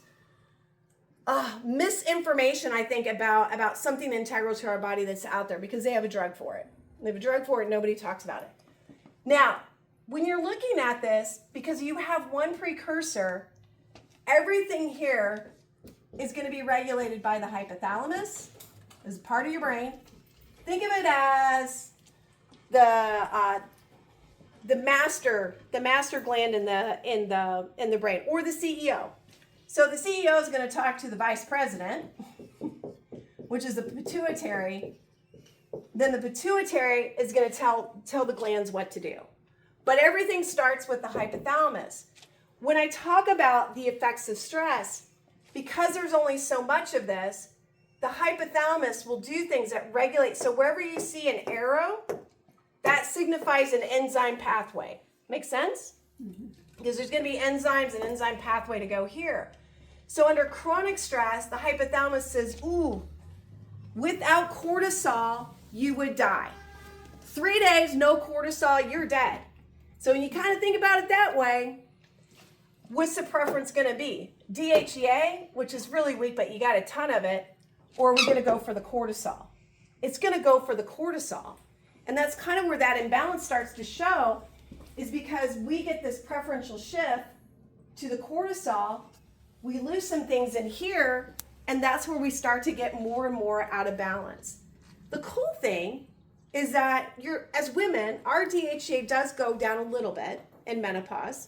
misinformation, I think, about something integral to our body that's out there, because they have a drug for it. They have a drug for it, nobody talks about it. Now, when you're looking at this, because you have one precursor, everything here is going to be regulated by the hypothalamus as part of your brain. Think of it as the master gland in the brain, or the CEO. So the CEO is going to talk to the vice president, which is the pituitary. Then the pituitary is going to tell the glands what to do. But everything starts with the hypothalamus. When I talk about the effects of stress, because there's only so much of this, the hypothalamus will do things that regulate. So wherever you see an arrow, that signifies an enzyme pathway. Make sense? Because there's going to be enzymes and enzyme pathway to go here. So under chronic stress, the hypothalamus says, ooh, without cortisol, you would die. 3 days, no cortisol, you're dead. So when you kind of think about it that way, what's the preference going to be? DHEA, which is really weak, but you got a ton of it, or are we going to go for the cortisol? It's going to go for the cortisol. And that's kind of where that imbalance starts to show, is because we get this preferential shift to the cortisol, we lose some things in here, and that's where we start to get more and more out of balance. The cool thing is that as women, our DHEA does go down a little bit in menopause.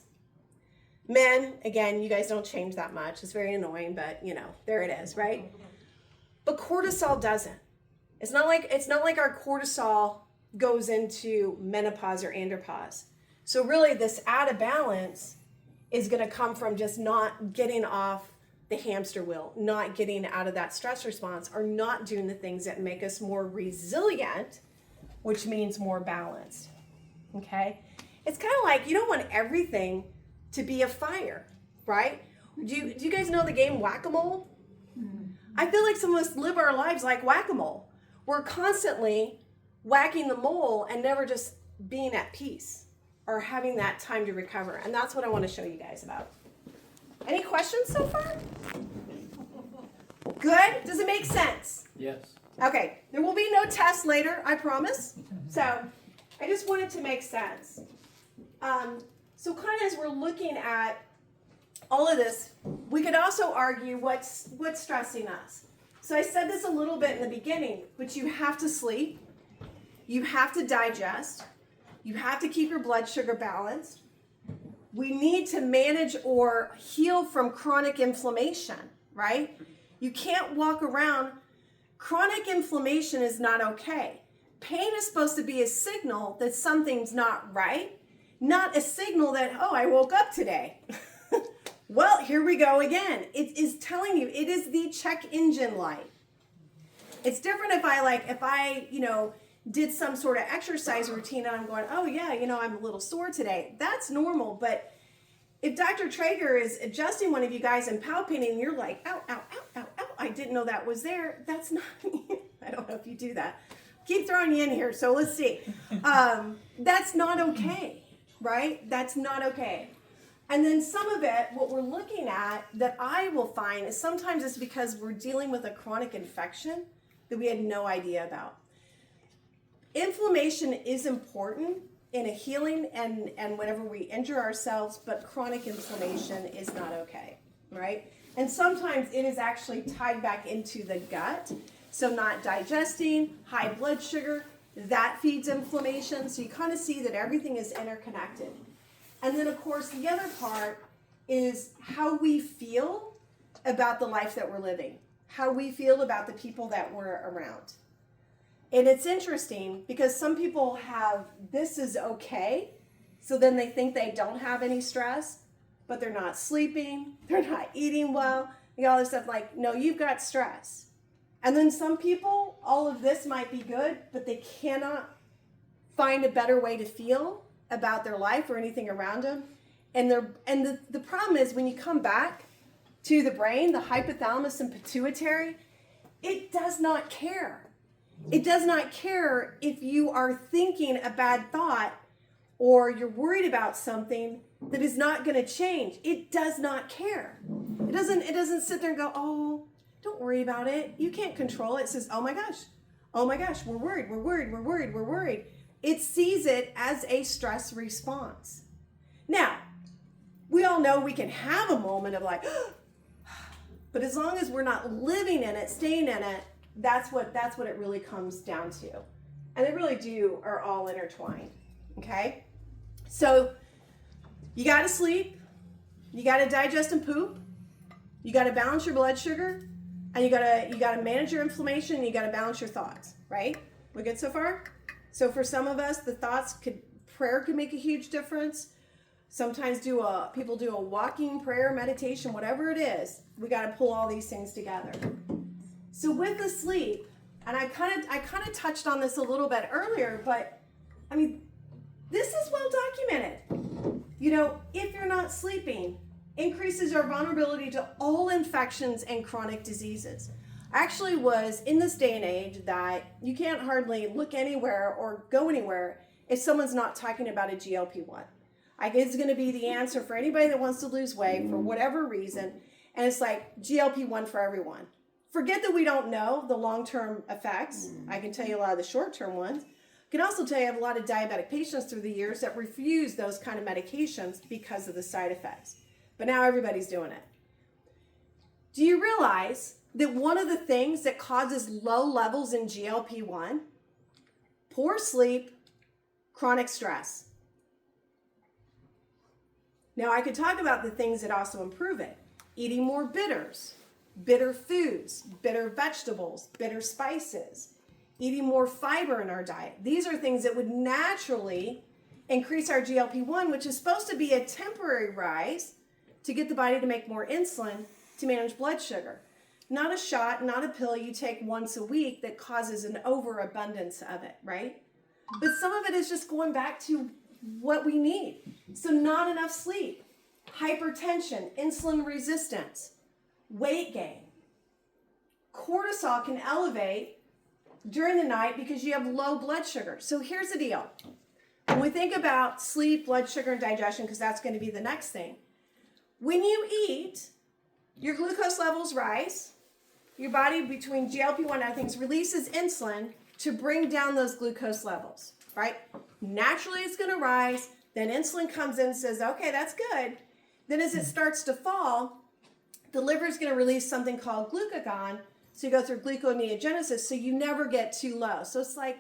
Men, again, you guys don't change that much. It's very annoying, but there it is, right? But cortisol doesn't. It's not like our cortisol goes into menopause or andropause. So really this out of balance is going to come from just not getting off the hamster wheel, not getting out of that stress response, or not doing the things that make us more resilient, which means more balanced. Okay? It's kind of like you don't want everything to be a fire, right? Do you guys know the game Whack-A-Mole? I feel like some of us live our lives like Whack-A-Mole. We're constantly whacking the mole and never just being at peace or having that time to recover. And that's what I want to show you guys about. Any questions so far? Good? Does it make sense? Yes. Okay, there will be no test later, I promise. So I just wanted to make sense. So kind of as we're looking at all of this, we could also argue what's stressing us. So I said this a little bit in the beginning, but you have to sleep, you have to digest, you have to keep your blood sugar balanced. We need to manage or heal from chronic inflammation, right? You can't walk around. Chronic inflammation is not okay. Pain is supposed to be a signal that something's not right, not a signal that, oh, I woke up today. Well, here we go again. It is telling you, it is the check engine light. It's different if I did some sort of exercise routine and I'm going, oh yeah, I'm a little sore today. That's normal. But if Dr. Traeger is adjusting one of you guys and palpating and you're like, ow, ow, ow, ow, ow, I didn't know that was there. That's not, I don't know if you do that. Keep throwing you in here. So let's see. That's not okay, right? That's not okay. And then some of it, what we're looking at that I will find is sometimes it's because we're dealing with a chronic infection that we had no idea about. Inflammation is important in a healing and whenever we injure ourselves, but chronic inflammation is not okay, right? And sometimes it is actually tied back into the gut. So not digesting, high blood sugar, that feeds inflammation. So you kind of see that everything is interconnected. And then of course the other part is how we feel about the life that we're living, how we feel about the people that we're around. And it's interesting because some people have, this is okay, so then they think they don't have any stress, but they're not sleeping, they're not eating well, all this stuff like, no, you've got stress. And then some people, all of this might be good, but they cannot find a better way to feel about their life or anything around them. And the problem is when you come back to the brain, the hypothalamus and pituitary, it does not care. It does not care if you are thinking a bad thought or you're worried about something that is not going to change. It does not care. It doesn't sit there and go, oh, don't worry about it. You can't control it. It says, oh my gosh, we're worried. It sees it as a stress response. Now, we all know we can have a moment of like, but as long as we're not living in it, staying in it, that's what it really comes down to. And they really are all intertwined. Okay? So you gotta sleep, you gotta digest and poop, you gotta balance your blood sugar, and you gotta manage your inflammation, and you gotta balance your thoughts, right? We good so far? So for some of us, prayer could make a huge difference. Sometimes people do a walking prayer, meditation, whatever it is. We got to pull all these things together. So with the sleep, and I kind of touched on this a little bit earlier, but I mean, this is well documented. You know, if you're not sleeping, increases your vulnerability to all infections and chronic diseases. Actually was in this day and age that you can't hardly look anywhere or go anywhere if someone's not talking about a GLP-1. It's going to be the answer for anybody that wants to lose weight for whatever reason. And it's like GLP-1 for everyone. Forget that we don't know the long-term effects. I can tell you a lot of the short-term ones. I can also tell you I have a lot of diabetic patients through the years that refuse those kind of medications because of the side effects. But now everybody's doing it. Do you realize that one of the things that causes low levels in GLP-1, poor sleep, chronic stress? Now, I could talk about the things that also improve it. Eating more bitters, bitter foods, bitter vegetables, bitter spices, eating more fiber in our diet. These are things that would naturally increase our GLP-1, which is supposed to be a temporary rise to get the body to make more insulin to manage blood sugar. Not a shot, not a pill you take once a week that causes an overabundance of it, right? But some of it is just going back to what we need. So not enough sleep, hypertension, insulin resistance, weight gain. Cortisol can elevate during the night because you have low blood sugar. So here's the deal. When we think about sleep, blood sugar, and digestion, because that's going to be the next thing, when you eat, your glucose levels rise. Your body, between GLP-1 and other things, releases insulin to bring down those glucose levels, right? Naturally, it's going to rise. Then insulin comes in and says, okay, that's good. Then as it starts to fall, the liver is going to release something called glucagon. So you go through gluconeogenesis, so you never get too low. So it's like,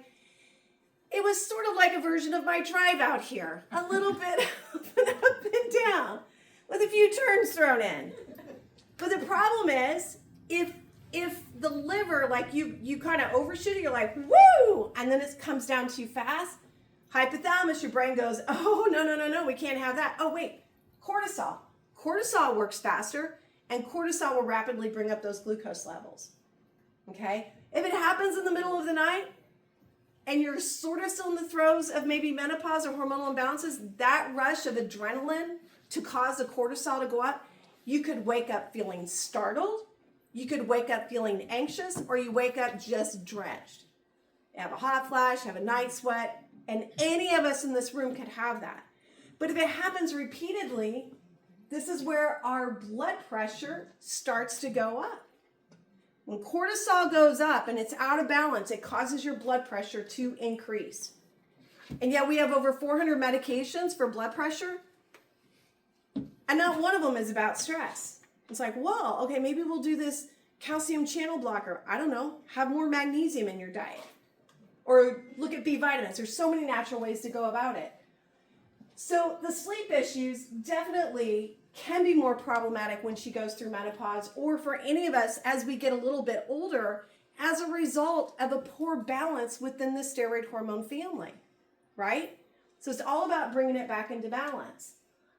it was sort of like a version of my drive out here. A little bit up and down with a few turns thrown in. But the problem is, if the liver, like you kind of overshoot it, you're like, woo! And then it comes down too fast, hypothalamus, your brain goes, oh, no, we can't have that. Oh, wait, cortisol. Cortisol works faster, and cortisol will rapidly bring up those glucose levels, okay? If it happens in the middle of the night, and you're sort of still in the throes of maybe menopause or hormonal imbalances, that rush of adrenaline to cause the cortisol to go up, you could wake up feeling startled, you could wake up feeling anxious, or you wake up just drenched. You have a hot flash, have a night sweat, and any of us in this room could have that. But if it happens repeatedly, this is where our blood pressure starts to go up. When cortisol goes up and it's out of balance, it causes your blood pressure to increase. And yet we have over 400 medications for blood pressure, and not one of them is about stress. It's like, whoa, okay, maybe we'll do this calcium channel blocker. I don't know, have more magnesium in your diet. Or look at B vitamins. There's so many natural ways to go about it. So the sleep issues definitely can be more problematic when she goes through menopause, or for any of us as we get a little bit older as a result of a poor balance within the steroid hormone family, right? So it's all about bringing it back into balance.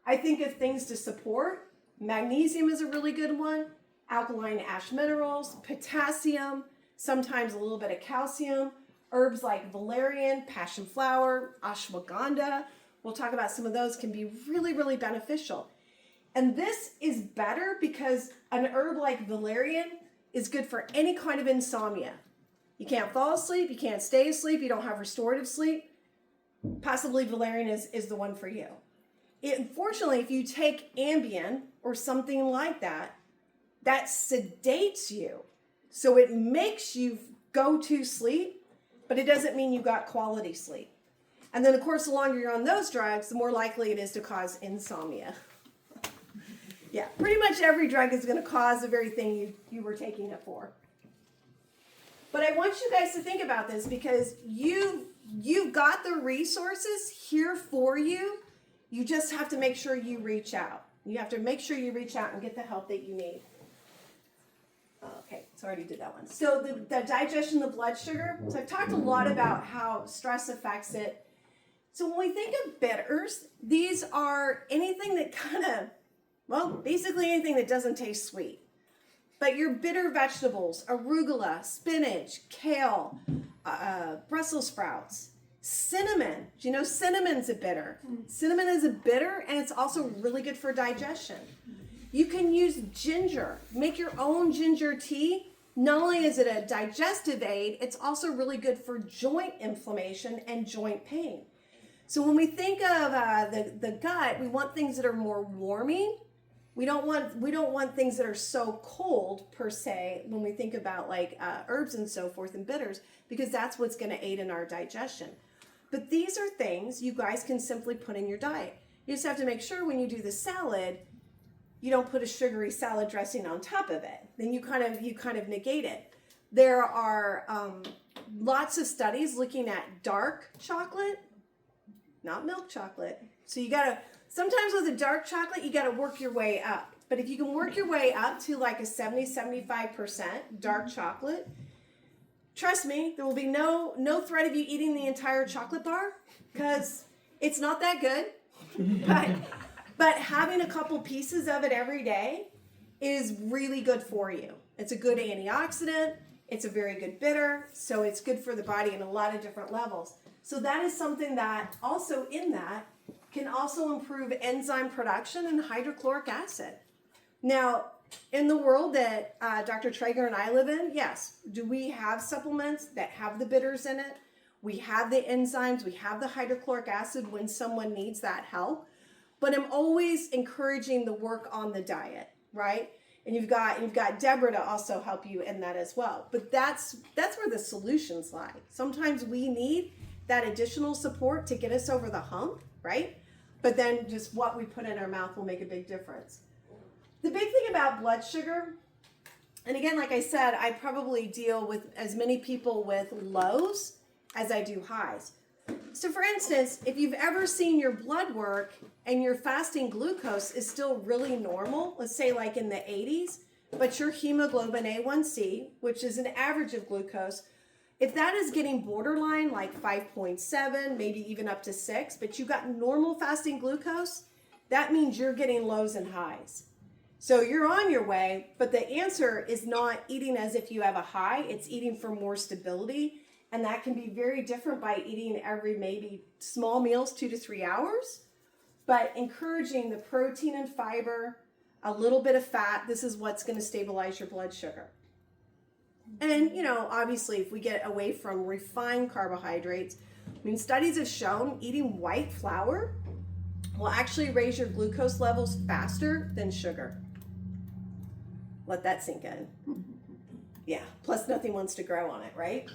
I think of things to support. Magnesium is a really good one. Alkaline ash minerals, potassium, sometimes a little bit of calcium. Herbs like valerian, passion flower, ashwagandha. We'll talk about some of those, can be really, really beneficial. And this is better because an herb like valerian is good for any kind of insomnia. You can't fall asleep, you can't stay asleep, you don't have restorative sleep. Possibly valerian is the one for you. Unfortunately, if you take Ambien or something like that, that sedates you. So it makes you go to sleep, but it doesn't mean you got quality sleep. And then, of course, the longer you're on those drugs, the more likely it is to cause insomnia. Yeah, pretty much every drug is going to cause the very thing you were taking it for. But I want you guys to think about this because you've got the resources here for you. You just have to make sure you reach out. You have to make sure you reach out and get the help that you need. Okay, so I already did that one. So the digestion, the blood sugar. So I've talked a lot about how stress affects it. So when we think of bitters, these are anything that kind of, well, basically anything that doesn't taste sweet. But your bitter vegetables, arugula, spinach, kale, Brussels sprouts, cinnamon. Do you know cinnamon's a bitter? Cinnamon is a bitter, and it's also really good for digestion. You can use ginger. Make your own ginger tea. Not only is it a digestive aid, it's also really good for joint inflammation and joint pain. So when we think of the gut, we want things that are more warming. We don't want things that are so cold per se when we think about like herbs and so forth and bitters, because that's what's going to aid in our digestion. But these are things you guys can simply put in your diet. You just have to make sure when you do the salad, you don't put a sugary salad dressing on top of it. Then you kind of negate it. There are lots of studies looking at dark chocolate, not milk chocolate. So sometimes with a dark chocolate, you gotta work your way up. But if you can work your way up to like a 70-75% dark chocolate, trust me, there will be no threat of you eating the entire chocolate bar because it's not that good. But having a couple pieces of it every day is really good for you. It's a good antioxidant. It's a very good bitter. So it's good for the body in a lot of different levels. So that is something that also in that can also improve enzyme production and hydrochloric acid. Now, in the world that Dr. Traeger and I live in, yes, do we have supplements that have the bitters in it? We have the enzymes, we have the hydrochloric acid when someone needs that help. But I'm always encouraging the work on the diet, right? And you've got Deborah to also help you in that as well. But that's where the solutions lie. Sometimes we need that additional support to get us over the hump, right? But then just what we put in our mouth will make a big difference. The big thing about blood sugar, and again, like I said, I probably deal with as many people with lows as I do highs. So for instance, if you've ever seen your blood work and your fasting glucose is still really normal, let's say like in the 80s, but your hemoglobin A1C, which is an average of glucose, if that is getting borderline like 5.7, maybe even up to 6, but you got normal fasting glucose, that means you're getting lows and highs. So you're on your way, but the answer is not eating as if you have a high, it's eating for more stability. And that can be very different by eating every maybe small meals, 2 to 3 hours, but encouraging the protein and fiber, a little bit of fat. This is what's going to stabilize your blood sugar. And, obviously, if we get away from refined carbohydrates, studies have shown eating white flour will actually raise your glucose levels faster than sugar. Let that sink in. Yeah, plus nothing wants to grow on it, right?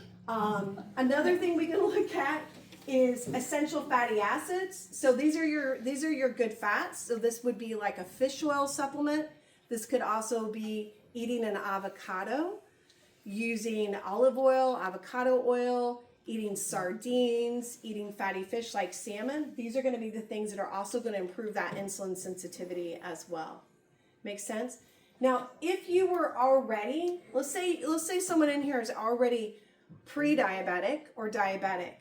Another thing we can look at is essential fatty acids. So these are your good fats. So this would be like a fish oil supplement. This could also be eating an avocado, using olive oil, avocado oil, eating sardines, eating fatty fish like salmon. These are going to be the things that are also going to improve that insulin sensitivity as well. Make sense? Now, if you were already, let's say someone in here is already pre-diabetic or diabetic.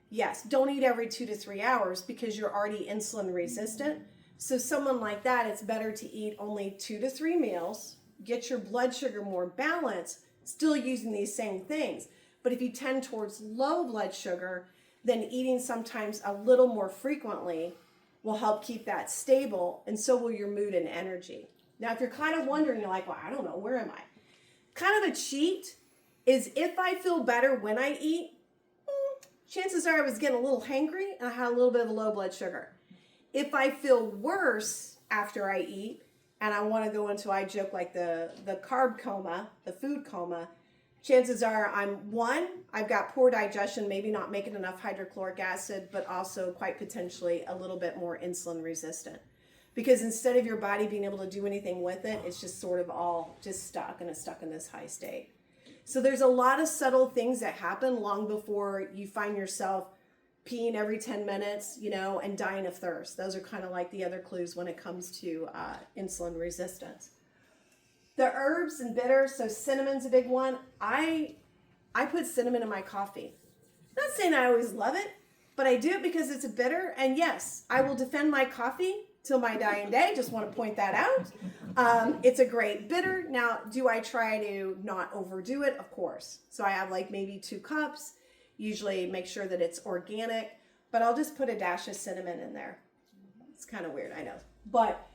Yes, don't eat every 2 to 3 hours because you're already insulin resistant. So someone like that, it's better to eat only 2 to 3 meals, get your blood sugar more balanced, still using these same things. But if you tend towards low blood sugar, then eating sometimes a little more frequently will help keep that stable, and so will your mood and energy. Now, if you're kind of wondering, you're like, well, I don't know, where am I? Kind of a cheat is if I feel better when I eat, chances are I was getting a little hangry and I had a little bit of a low blood sugar. If I feel worse after I eat and I want to go into, I joke like the carb coma, the food coma, chances are I've got poor digestion, maybe not making enough hydrochloric acid, but also quite potentially a little bit more insulin resistant. Because instead of your body being able to do anything with it, it's just sort of all just stuck, and it's stuck in this high state. So there's a lot of subtle things that happen long before you find yourself peeing every 10 minutes, and dying of thirst. Those are kind of like the other clues when it comes to insulin resistance. The herbs and bitters, so cinnamon's a big one. I put cinnamon in my coffee. Not saying I always love it, but I do it because it's a bitter. And yes, I will defend my coffee till my dying day. Just want to point that out. It's a great bitter. Now, do I try to not overdo it? Of course. So I have like maybe 2 cups. Usually make sure that it's organic, but I'll just put a dash of cinnamon in there. It's kind of weird, I know. But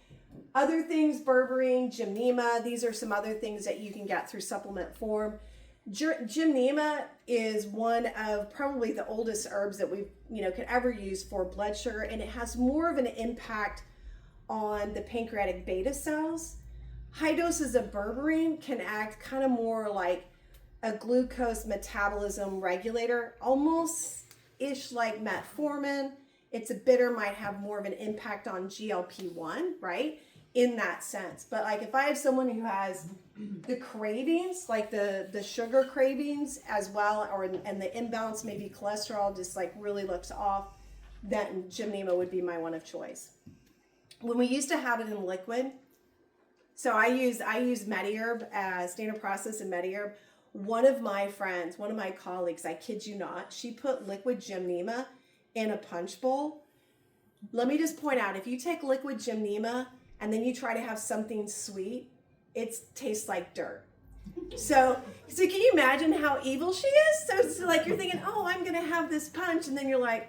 other things, berberine, gymnema, these are some other things that you can get through supplement form. Gymnema is one of probably the oldest herbs that we could ever use for blood sugar, and it has more of an impact on the pancreatic beta cells. High doses of berberine can act kind of more like a glucose metabolism regulator, almost ish like metformin. It's a bitter, might have more of an impact on GLP-1, right? In that sense. But like if I have someone who has the cravings, like the sugar cravings as well, and the imbalance, maybe cholesterol just like really looks off, then gymnema would be my one of choice. When we used to have it in liquid, so I use MediHerb as standard process in MediHerb. One of my friends, one of my colleagues, I kid you not, she put liquid gymnema in a punch bowl. Let me just point out, if you take liquid gymnema and then you try to have something sweet, it tastes like dirt. So can you imagine how evil she is? So like you're thinking, oh, I'm going to have this punch, and then you're like,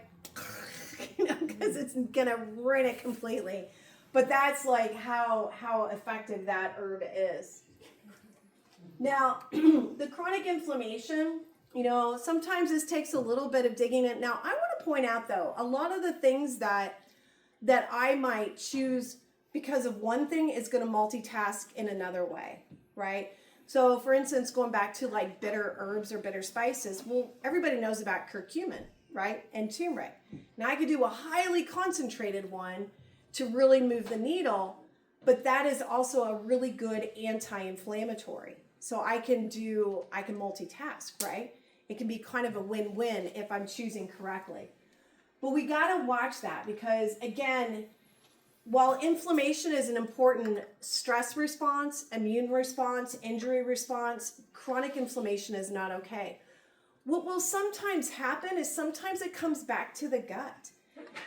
because it's going to ruin it completely. But that's like how effective that herb is. Now, the chronic inflammation, sometimes this takes a little bit of digging in. Now, I want to point out, though, a lot of the things that I might choose because of one thing is going to multitask in another way, right? So, for instance, going back to like bitter herbs or bitter spices, well, everybody knows about curcumin, right? And turmeric. Now, I could do a highly concentrated one to really move the needle, but that is also a really good anti-inflammatory. So I can multitask, right? It can be kind of a win-win if I'm choosing correctly. But we got to watch that because, again, while inflammation is an important stress response, immune response, injury response, chronic inflammation is not okay. What will sometimes happen is sometimes it comes back to the gut.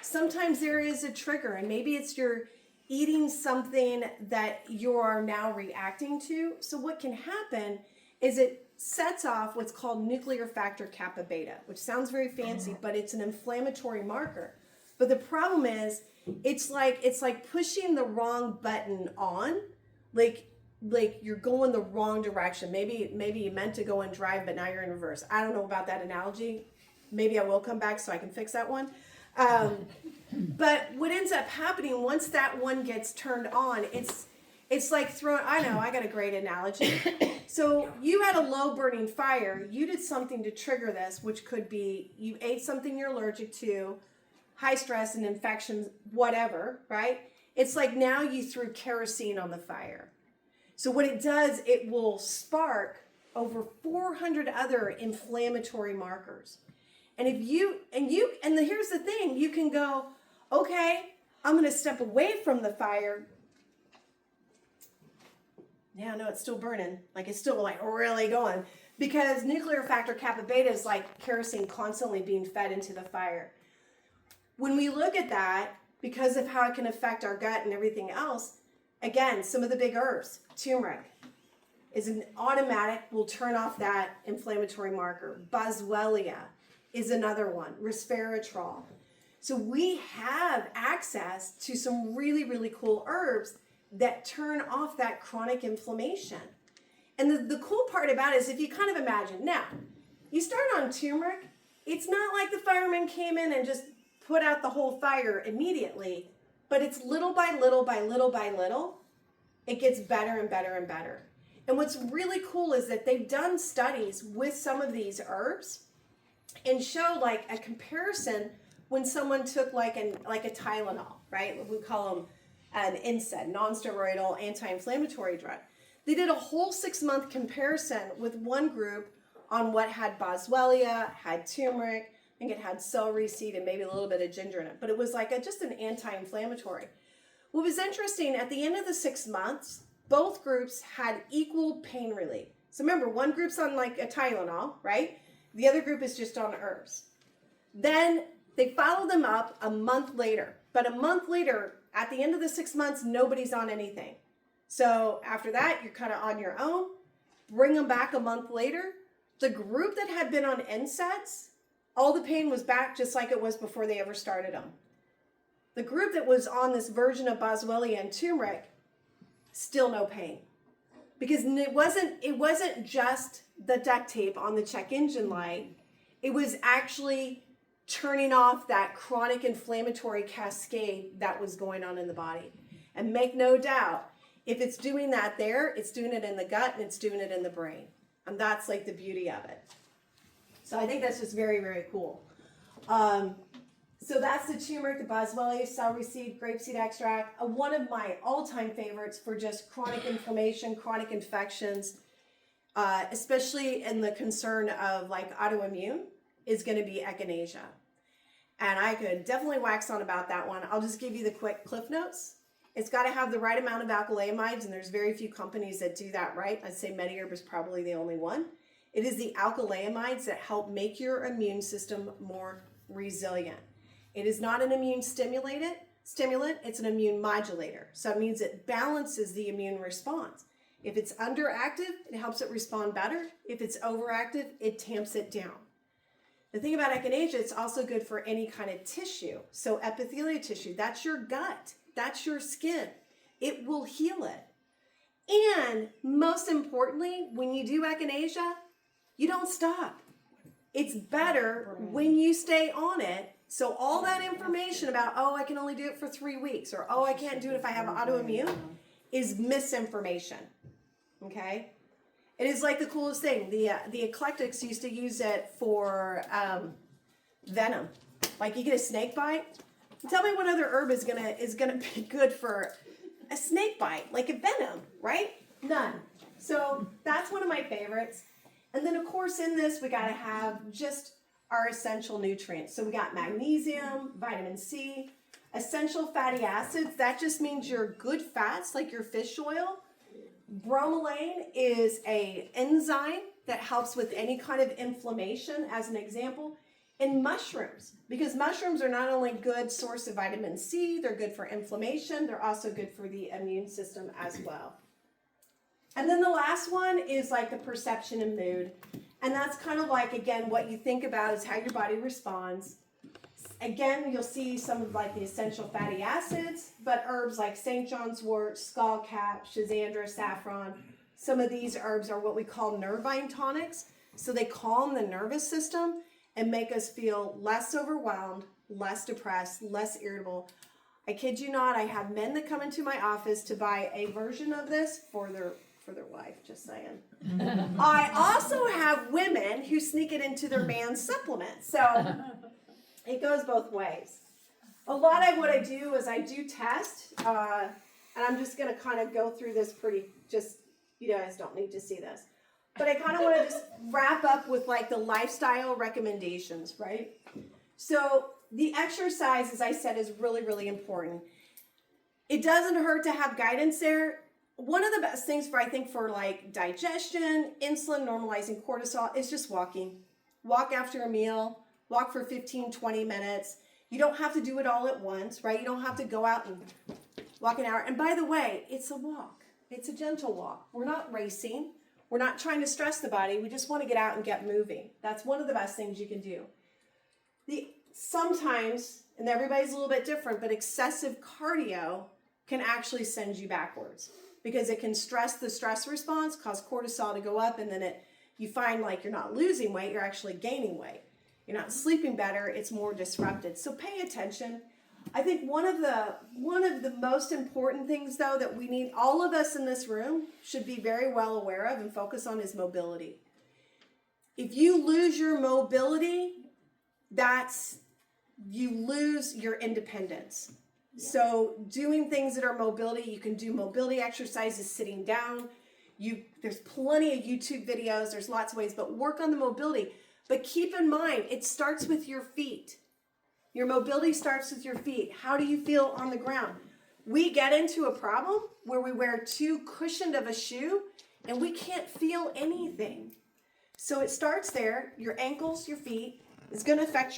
Sometimes there is a trigger, and maybe it's you're eating something that you are now reacting to. So what can happen is it sets off what's called nuclear factor kappa beta, which sounds very fancy, but it's an inflammatory marker. But the problem is it's like pushing the wrong button on, like you're going the wrong direction. Maybe you meant to go and drive, but now you're in reverse. I don't know about that analogy. Maybe I will come back so I can fix that one. But what ends up happening once that one gets turned on, it's like I got a great analogy. So you had a low burning fire, you did something to trigger this, which could be you ate something you're allergic to, high stress and infections, whatever, right? It's like now you threw kerosene on the fire. So what it does, it will spark over 400 other inflammatory markers. And here's the thing, you can go, okay, I'm going to step away from the fire. Yeah, no, it's still burning. Like it's still like really going because nuclear factor kappa beta is like kerosene constantly being fed into the fire. When we look at that, because of how it can affect our gut and everything else, again, some of the big herbs, turmeric is an automatic, will turn off that inflammatory marker. Boswellia is another one, resveratrol. So we have access to some really, really cool herbs that turn off that chronic inflammation. And the cool part about it is if you kind of imagine, now, you start on turmeric, it's not like the firemen came in and just put out the whole fire immediately, but it's little by little by little by little, it gets better and better and better. And what's really cool is that they've done studies with some of these herbs and show like a comparison when someone took like a Tylenol, right? We call them an NSAID, non-steroidal anti-inflammatory drug. They did a whole 6-month comparison with one group on what had boswellia, had turmeric, I think it had celery seed and maybe a little bit of ginger in it, but it was like just an anti-inflammatory. What was interesting, at the end of the 6 months, both groups had equal pain relief. So remember, one group's on like a Tylenol, right? The other group is just on herbs. Then they followed them up a month later. But a month later, at the end of the 6 months, nobody's on anything. So after that, you're kind of on your own. Bring them back a month later. The group that had been on NSAIDs, all the pain was back just like it was before they ever started them. The group that was on this version of boswellia and turmeric, still no pain. Because it wasn't just the duct tape on the check engine light. It was actually turning off that chronic inflammatory cascade that was going on in the body. And make no doubt, if it's doing that there, it's doing it in the gut and it's doing it in the brain. And that's like the beauty of it. So I think that's just very, very cool. So that's the turmeric, the boswellia, celery seed, grapeseed extract. One of my all-time favorites for just chronic inflammation, chronic infections, especially in the concern of like autoimmune, is going to be echinacea. And I could definitely wax on about that one. I'll just give you the quick cliff notes. It's got to have the right amount of alkylamides, and there's very few companies that do that right. I'd say MediHerb is probably the only one. It is the alkylamides that help make your immune system more resilient. It is not an immune stimulant, it's an immune modulator. So it means it balances the immune response. If it's underactive, it helps it respond better. If it's overactive, it tamps it down. The thing about echinacea, it's also good for any kind of tissue. So epithelial tissue, that's your gut, that's your skin. It will heal it. And most importantly, when you do echinacea, you don't stop. It's better when you stay on it. So all that information about, oh, I can only do it for 3 weeks, or oh, I can't do it if I have autoimmune, is misinformation. Okay? It is like the coolest thing. The eclectics used to use it for venom. Like you get a snake bite. Tell me what other herb is gonna be good for a snake bite, like a venom, right? None. So that's one of my favorites. And then of course in this we gotta have just our essential nutrients. So we got magnesium, vitamin C, essential fatty acids. That just means your good fats like your fish oil. Bromelain is an enzyme that helps with any kind of inflammation, as an example. And mushrooms, because mushrooms are not only good source of vitamin C, they're good for inflammation, they're also good for the immune system as well. And then the last one is like the perception and mood. And that's kind of like, again, what you think about is how your body responds. Again, you'll see some of like the essential fatty acids, but herbs like St. John's wort, skullcap, schizandra, saffron. Some of these herbs are what we call nervine tonics. So they calm the nervous system and make us feel less overwhelmed, less depressed, less irritable. I kid you not, I have men that come into my office to buy a version of this for their wife, just saying. I also have women who sneak it into their man's supplements. So it goes both ways. A lot of what I do is I do test, and I'm just going to kind of go through this you guys don't need to see this. But I kind of want to just wrap up with like the lifestyle recommendations, right? So the exercise, as I said, is really, really important. It doesn't hurt to have guidance there. One of the best things for like digestion, insulin, normalizing cortisol is just walking. Walk after a meal, walk for 15, 20 minutes. You don't have to do it all at once, right? You don't have to go out and walk an hour. And by the way, it's a walk. It's a gentle walk. We're not racing. We're not trying to stress the body. We just want to get out and get moving. That's one of the best things you can do. Sometimes, and everybody's a little bit different, but excessive cardio can actually send you backwards because it can stress the stress response, cause cortisol to go up, and then you find like you're not losing weight, you're actually gaining weight. You're not sleeping better, it's more disrupted. So pay attention. I think one of the most important things though that we need, all of us in this room should be very well aware of and focus on, is mobility. If you lose your mobility, you lose your independence. So doing things that are mobility, you can do mobility exercises sitting down. There's plenty of YouTube videos, there's lots of ways, but work on the mobility. But keep in mind, it starts with your feet. Your mobility starts with your feet. How do you feel on the ground? We get into a problem where we wear too cushioned of a shoe and we can't feel anything. So it starts there, your ankles, your feet. It's going to affect your